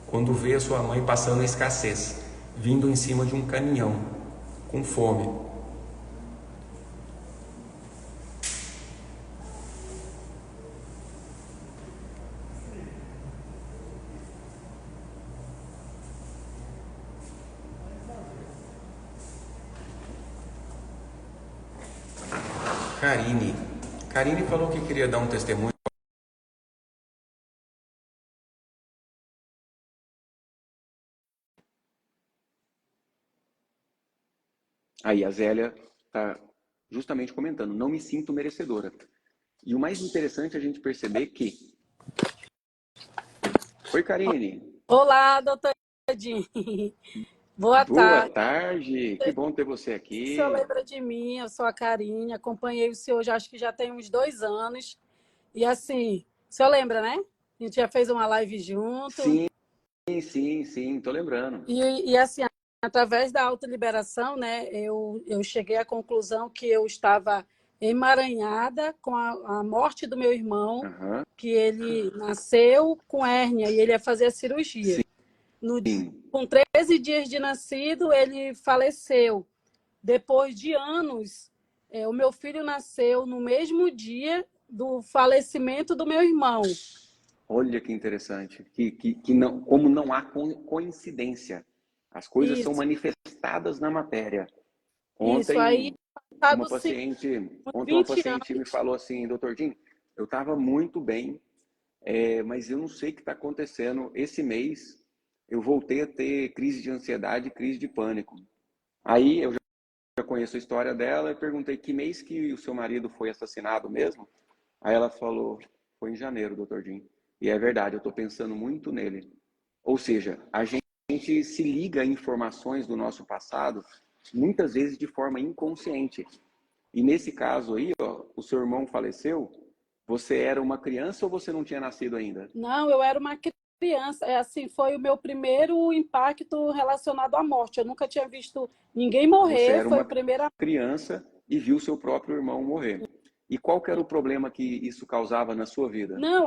quando vê a sua mãe passando a escassez, vindo em cima de um caminhão, com fome. Karine falou que queria dar um testemunho. Aí a Zélia está justamente comentando, não me sinto merecedora. E o mais interessante é a gente perceber que... Oi, Karine. Olá, doutor Edinho. Boa Boa tarde. tarde, que bom ter você O aqui. senhor lembra de mim? Eu sou a Karine, acompanhei o senhor já acho que já tem uns 2 anos. E assim, o senhor lembra, né? A gente já fez uma live junto. Sim, tô lembrando. E assim, através da autoliberação, né, eu cheguei à conclusão que eu estava emaranhada com a morte do meu irmão, Uhum. que ele nasceu com hérnia e ele ia fazer a cirurgia. Com 13 dias de nascido, ele faleceu. Depois de anos, o meu filho nasceu no mesmo dia do falecimento do meu irmão. Olha que interessante, que não, como não há coincidência, as coisas são Isso, manifestadas na matéria. isso. Aí, Ontem uma passados paciente, uns ontem uma 20 paciente me anos, falou assim, doutor Jim, eu estava muito bem, mas eu não sei o que está acontecendo. Esse mês eu voltei a ter crise de ansiedade, crise de pânico. Aí eu já conheço a história dela e perguntei que mês que o seu marido foi assassinado mesmo? Aí ela falou, foi em janeiro, doutor Jim. E é verdade, eu estou pensando muito nele. Ou seja, a gente se liga a informações do nosso passado, muitas vezes de forma inconsciente. E nesse caso aí, ó, o seu irmão faleceu, você era uma criança ou você não tinha nascido ainda? Não, eu era uma criança. É assim, foi o meu primeiro impacto relacionado à morte. Eu nunca tinha visto ninguém Você morrer, era foi o uma primeiro. criança e viu seu próprio irmão morrer. E qual que era o problema que isso causava na sua vida? Não,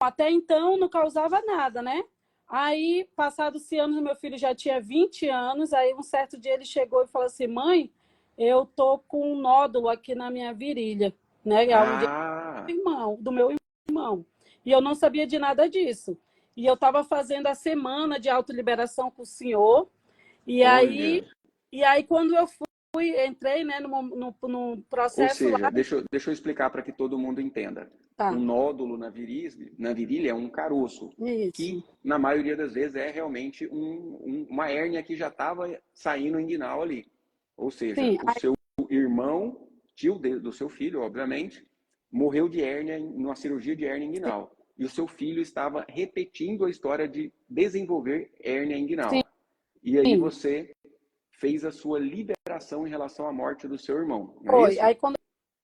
até então não causava nada, né? Aí, passados-se anos, meu filho já tinha 20 anos, aí um certo dia ele chegou e falou assim, mãe, eu tô com um nódulo aqui na minha virilha, né? Onde é Ah, do meu irmão. E eu não sabia de nada disso. E eu estava fazendo a semana de autoliberação com o senhor, e aí, olha. e aí quando eu entrei, né, no Ou processo lá, seja, deixa eu explicar para que todo mundo entenda. Um tá, nódulo na virilha é um caroço, isso. que na maioria das vezes é realmente uma hérnia que já estava saindo inguinal ali. Ou seja, Sim, o seu irmão, tio do seu filho, obviamente, morreu de hérnia, numa cirurgia de hérnia inguinal. E o seu filho estava repetindo a história de desenvolver hérnia sim, inguinal. E aí sim. você fez a sua liberação em relação à morte do seu irmão, não é Foi. isso? Aí quando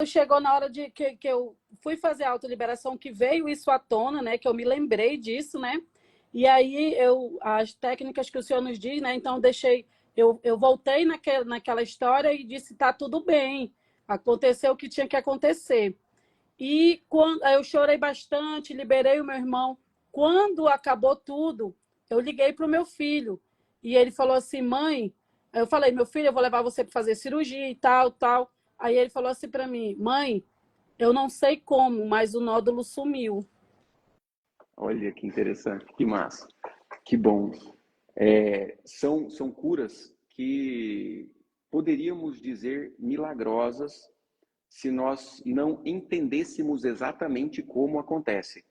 chegou na hora de que eu fui fazer a autoliberação, que veio isso à tona, né? Que eu me lembrei disso, né? E aí as técnicas que o senhor nos diz, né? Então eu voltei naquela história e disse, tá tudo bem, aconteceu o que tinha que acontecer. E quando eu chorei bastante, liberei o meu irmão. Quando acabou tudo, eu liguei para o meu filho e ele falou assim, mãe, eu falei, meu filho, eu vou levar você para fazer cirurgia e tal, tal. Aí ele falou assim para mim, mãe, eu não sei como, mas o nódulo sumiu. Olha que interessante, que massa, que bom. São curas que poderíamos dizer milagrosas se nós não entendêssemos exatamente como acontece.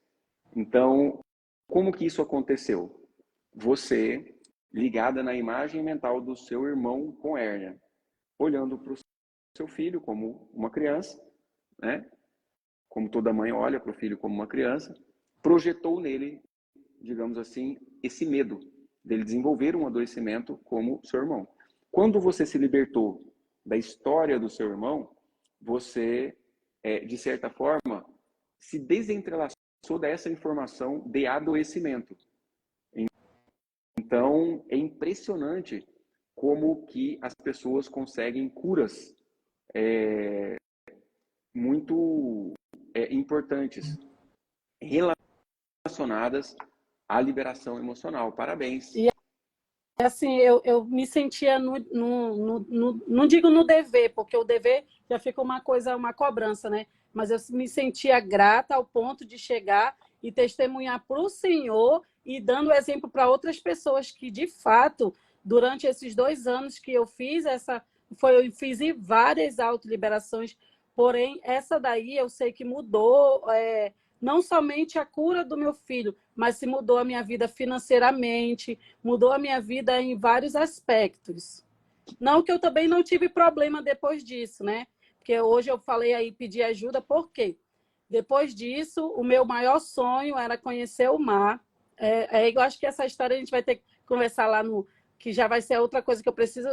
Então, como que isso aconteceu? Você, ligada na imagem mental do seu irmão com hérnia, olhando para o seu filho como uma criança, né? Como toda mãe olha para o filho como uma criança, projetou nele, digamos assim, esse medo dele desenvolver um adoecimento como seu irmão. Quando você se libertou da história do seu irmão, você, de certa forma, se desentrelaçou dessa informação de adoecimento. Então, é impressionante como que as pessoas conseguem curas muito importantes relacionadas à liberação emocional. Parabéns. E assim, eu me sentia, não digo no dever, porque o dever já fica uma coisa, uma cobrança, né? Mas eu me sentia grata ao ponto de chegar e testemunhar para o Senhor e dando exemplo para outras pessoas que, de fato, durante esses 2 anos que eu fiz eu fiz várias autoliberações, porém, essa daí eu sei que mudou, não somente a cura do meu filho, mas se mudou a minha vida financeiramente, mudou a minha vida em vários aspectos. Não que eu também não tive problema depois disso, né? Porque hoje eu falei aí, pedir ajuda, por quê? Depois disso, o meu maior sonho era conhecer o mar. Eu acho que essa história a gente vai ter que conversar lá no... que já vai ser outra coisa que eu preciso...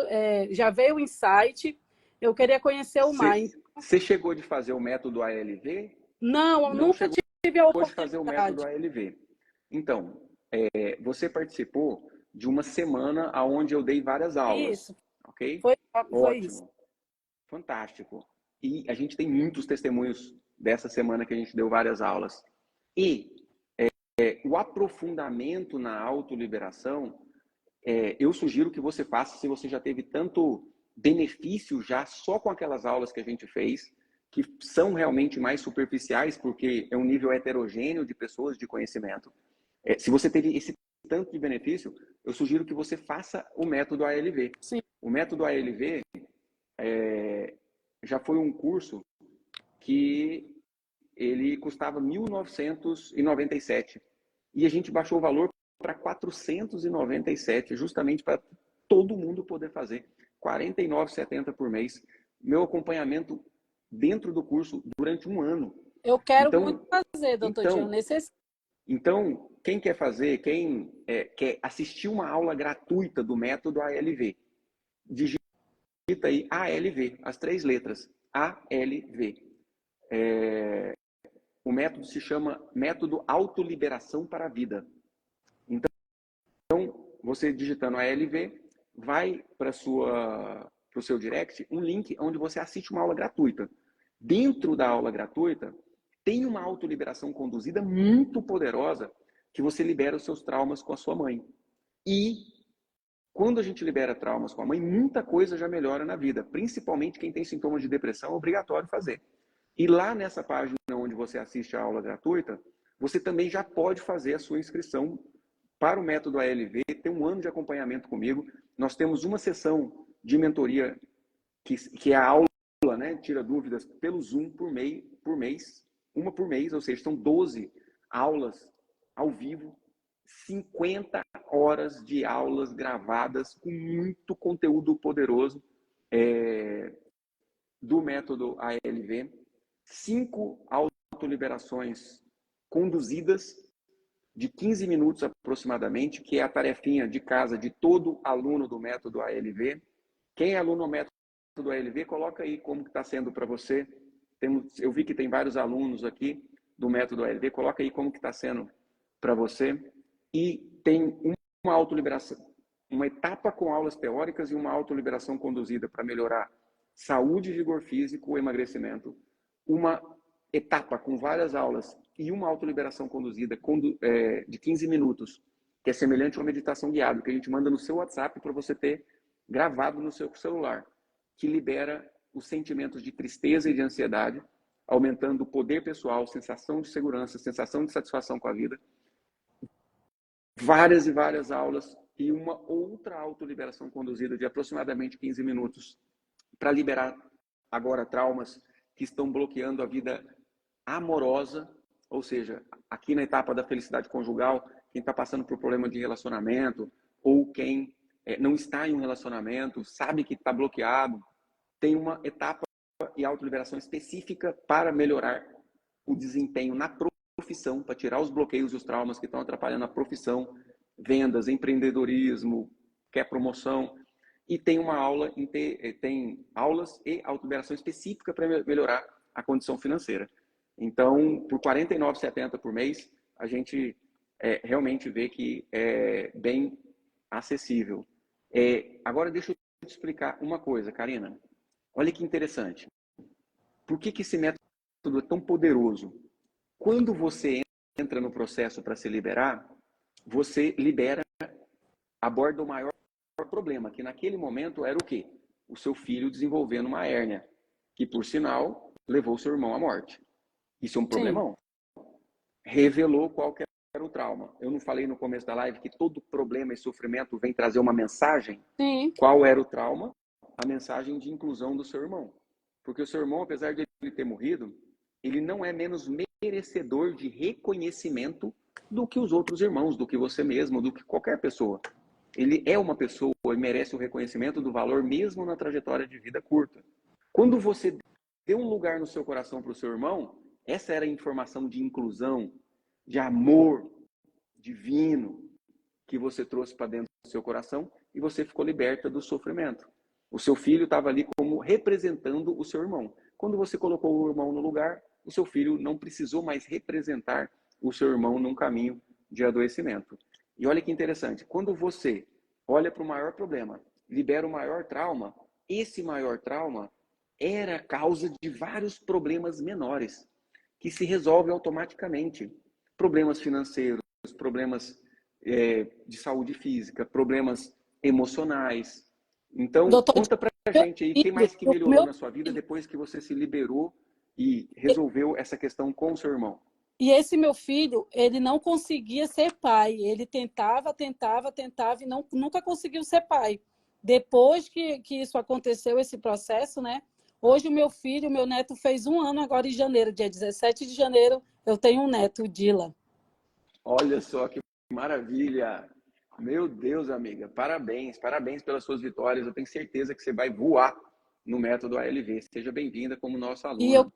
já veio o insight, eu queria conhecer o mar. Você chegou de fazer o método ALV? Não, eu Não nunca chegou tive a de fazer o método oportunidade. ALV. Então, você participou de uma semana onde eu dei várias aulas, Isso, ok? foi isso. Ótimo, fantástico. E a gente tem muitos testemunhos dessa semana que a gente deu várias aulas. E o aprofundamento na autoliberação, eu sugiro que você faça se você já teve tanto benefício já só com aquelas aulas que a gente fez, que são realmente mais superficiais, porque é um nível heterogêneo de pessoas de conhecimento. Se você teve esse tanto de benefício, eu sugiro que você faça o método ALV. Sim. O método ALV já foi um curso que ele custava 1.997 e a gente baixou o valor para 497, justamente para todo mundo poder fazer. R$ 49,70 por mês. Meu acompanhamento dentro do curso durante um ano. Eu quero muito fazer, doutor Tião. Então, quem quer fazer, quem quer assistir uma aula gratuita do método ALV, digita aí ALV, as 3 letras, ALV. O método se chama Método Autoliberação para a Vida. Então, você digitando ALV, vai para o seu direct um link onde você assiste uma aula gratuita. Dentro da aula gratuita, tem uma autoliberação conduzida muito poderosa que você libera os seus traumas com a sua mãe. E quando a gente libera traumas com a mãe, muita coisa já melhora na vida. Principalmente quem tem sintomas de depressão, é obrigatório fazer. E lá nessa página onde você assiste a aula gratuita, você também já pode fazer a sua inscrição para o método ALV, tem um ano de acompanhamento comigo. Nós temos uma sessão de mentoria, que é a aula, né, tira dúvidas, pelo Zoom por mês, uma por mês, ou seja, são 12 aulas ao vivo, 50 horas de aulas gravadas com muito conteúdo poderoso do método ALV, 5 autoliberações conduzidas de 15 minutos aproximadamente, que é a tarefinha de casa de todo aluno do método ALV. Quem é aluno do método ALV, coloca aí como está sendo para você. Eu vi que tem vários alunos aqui do método ALV, coloca aí como que está sendo para você. E tem uma autoliberação, uma etapa com aulas teóricas e uma autoliberação conduzida para melhorar saúde, vigor físico, emagrecimento. Uma etapa com várias aulas e uma autoliberação conduzida de 15 minutos, que é semelhante a uma meditação guiada, que a gente manda no seu WhatsApp para você ter gravado no seu celular, que libera os sentimentos de tristeza e de ansiedade, aumentando o poder pessoal, sensação de segurança, sensação de satisfação com a vida. Várias e várias aulas e uma outra autoliberação conduzida de aproximadamente 15 minutos para liberar agora traumas que estão bloqueando a vida amorosa, ou seja, aqui na etapa da felicidade conjugal, quem está passando por problema de relacionamento ou quem não está em um relacionamento, sabe que está bloqueado, tem uma etapa e autoliberação específica para melhorar o desempenho na profissão, para tirar os bloqueios e os traumas que estão atrapalhando a profissão, vendas, empreendedorismo, quer promoção. E tem uma aula, tem aulas e autoliberação específica para melhorar a condição financeira. Então, por R$ 49,70 por mês, a gente realmente vê que é bem acessível. Agora, deixa eu te explicar uma coisa, Karina. Olha que interessante. Por que esse método é tão poderoso? Quando você entra no processo para se liberar, você libera, aborda o maior problema, que naquele momento era o quê? O seu filho desenvolvendo uma hérnia, que, por sinal, levou seu irmão à morte. Isso é um problemão. Sim. Revelou qual que era o trauma. Eu não falei no começo da live que todo problema e sofrimento vem trazer uma mensagem? Sim. Qual era o trauma? A mensagem de inclusão do seu irmão. Porque o seu irmão, apesar de ele ter morrido, ele não é menos merecedor de reconhecimento do que os outros irmãos, do que você mesmo, do que qualquer pessoa. Ele é uma pessoa e merece o reconhecimento do valor mesmo na trajetória de vida curta. Quando você deu um lugar no seu coração para o seu irmão, essa era a informação de inclusão, de amor divino que você trouxe para dentro do seu coração e você ficou liberta do sofrimento. O seu filho estava ali como representando o seu irmão. Quando você colocou o irmão no lugar, o seu filho não precisou mais representar o seu irmão num caminho de adoecimento. E olha que interessante, quando você olha para o maior problema, libera o maior trauma, esse maior trauma era causa de vários problemas menores, que se resolvem automaticamente. Problemas financeiros, problemas de saúde física, problemas emocionais. Então, Doutor, conta pra gente aí, o que mais que melhorou na sua vida depois que você se liberou e resolveu essa questão com o seu irmão? E esse meu filho, ele não conseguia ser pai. Ele tentava e nunca conseguiu ser pai. Depois que isso aconteceu, esse processo, né? Hoje o meu filho, o meu neto fez 1 ano agora em janeiro, dia 17 de janeiro, eu tenho um neto, o Dila. Olha só que maravilha! Meu Deus, amiga, parabéns, parabéns pelas suas vitórias. Eu tenho certeza que você vai voar no método ALV. Seja bem-vinda como nossa E eu aluna.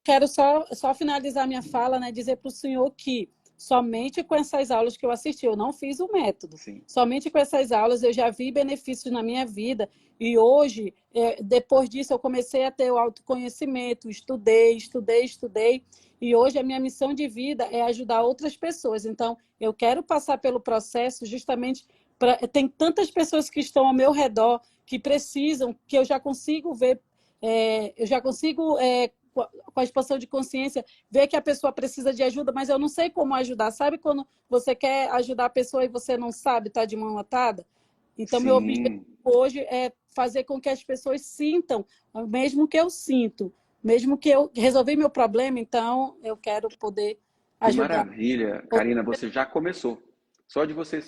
quero só finalizar minha fala, né, dizer para o senhor que somente com essas aulas que eu assisti, eu não fiz o método, Sim. somente com essas aulas eu já vi benefícios na minha vida e hoje, depois disso, eu comecei a ter o autoconhecimento, estudei e hoje a minha missão de vida é ajudar outras pessoas. Então, eu quero passar pelo processo justamente tem tantas pessoas que estão ao meu redor que precisam, que eu já consigo ver, eu já consigo com a expansão de consciência, ver que a pessoa precisa de ajuda, mas eu não sei como ajudar. Sabe quando você quer ajudar a pessoa e você não sabe, está de mão atada? Então, meu objetivo Sim. hoje é fazer com que as pessoas sintam, mesmo que eu sinto, mesmo que eu resolvi meu problema, então eu quero poder Que ajudar. maravilha, Karina, você já começou. Só de você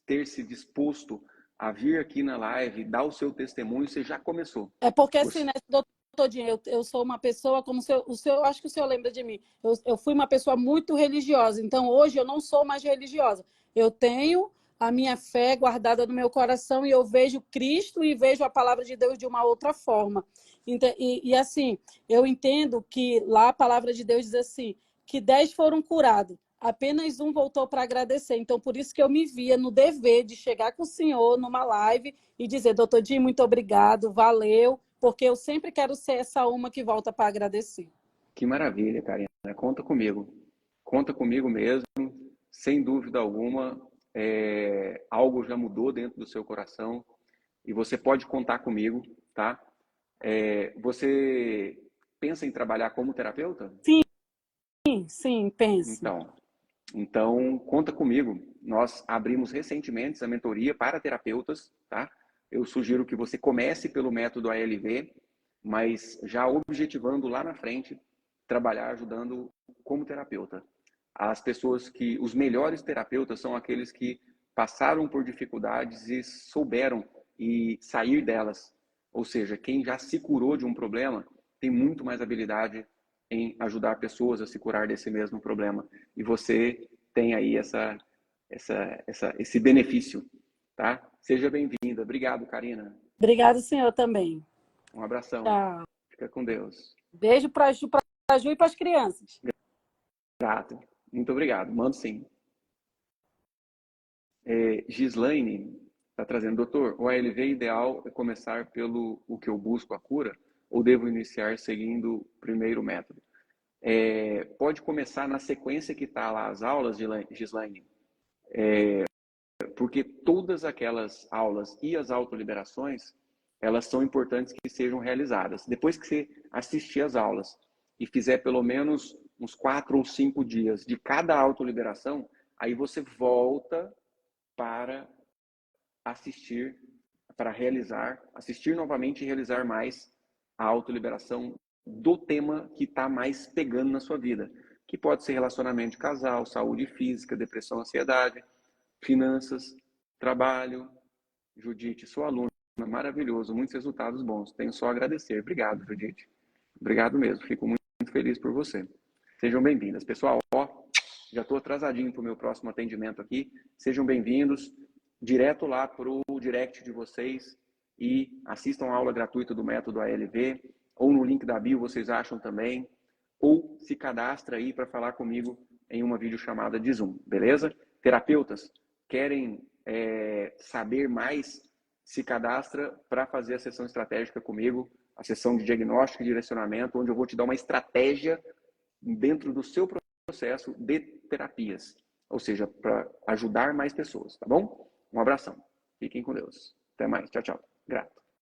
ter se disposto a vir aqui na live, dar o seu testemunho, você já começou. É porque assim, Você... né, doutor Dinho, eu sou uma pessoa, como o senhor, acho que o senhor lembra de mim, eu fui uma pessoa muito religiosa, então hoje eu não sou mais religiosa. Eu tenho a minha fé guardada no meu coração e eu vejo Cristo e vejo a palavra de Deus de uma outra forma. E assim, eu entendo que lá a palavra de Deus diz assim, que 10 foram curados, apenas um voltou para agradecer. Então, por isso que eu me via no dever de chegar com o senhor numa live e dizer, doutor Di, muito obrigado, valeu, porque eu sempre quero ser essa uma que volta para agradecer. Que maravilha, Karina. Conta comigo. Conta comigo mesmo. Sem dúvida alguma, algo já mudou dentro do seu coração e você pode contar comigo, tá? Você pensa em trabalhar como terapeuta? Sim, penso. Então, conta comigo. Nós abrimos recentemente a mentoria para terapeutas, tá? Eu sugiro que você comece pelo método ALV, mas já objetivando lá na frente, trabalhar ajudando como terapeuta. As pessoas os melhores terapeutas são aqueles que passaram por dificuldades e souberam sair delas. Ou seja, quem já se curou de um problema tem muito mais habilidade em ajudar pessoas a se curar desse mesmo problema. E você tem aí esse benefício, tá? Seja bem-vinda. Obrigado, Karina. Obrigado, senhor, também. Um abração. Tchau. Fica com Deus. Beijo para a Ju e para as crianças. Grato. Muito obrigado. Mando sim. Gislaine está trazendo, doutor, o ALV ideal é começar pelo o que eu busco, a cura, ou devo iniciar seguindo o primeiro método? Pode começar na sequência que está lá as aulas, Gislaine, porque todas aquelas aulas e as autoliberações, elas são importantes que sejam realizadas. Depois que você assistir as aulas e fizer pelo menos uns 4 ou 5 dias de cada autoliberação, aí você volta para assistir novamente e realizar mais a autoliberação do tema que está mais pegando na sua vida, que pode ser relacionamento de casal, saúde física, depressão, ansiedade, finanças, trabalho. Judite, sou aluna, maravilhoso, muitos resultados bons. Tenho só a agradecer. Obrigado, Judite. Obrigado mesmo, fico muito, muito feliz por você. Sejam bem-vindas. Pessoal, já estou atrasadinho para o meu próximo atendimento aqui. Sejam bem-vindos. Direto lá para o direct de vocês e assistam a aula gratuita do método ALV, ou no link da bio vocês acham também, ou se cadastra aí para falar comigo em uma videochamada de Zoom, beleza? Terapeutas, querem saber mais, se cadastra para fazer a sessão estratégica comigo, a sessão de diagnóstico e direcionamento, onde eu vou te dar uma estratégia dentro do seu processo de terapias, ou seja, para ajudar mais pessoas, tá bom? Um abração. Fiquem com Deus. Até mais. Tchau, tchau. Grato.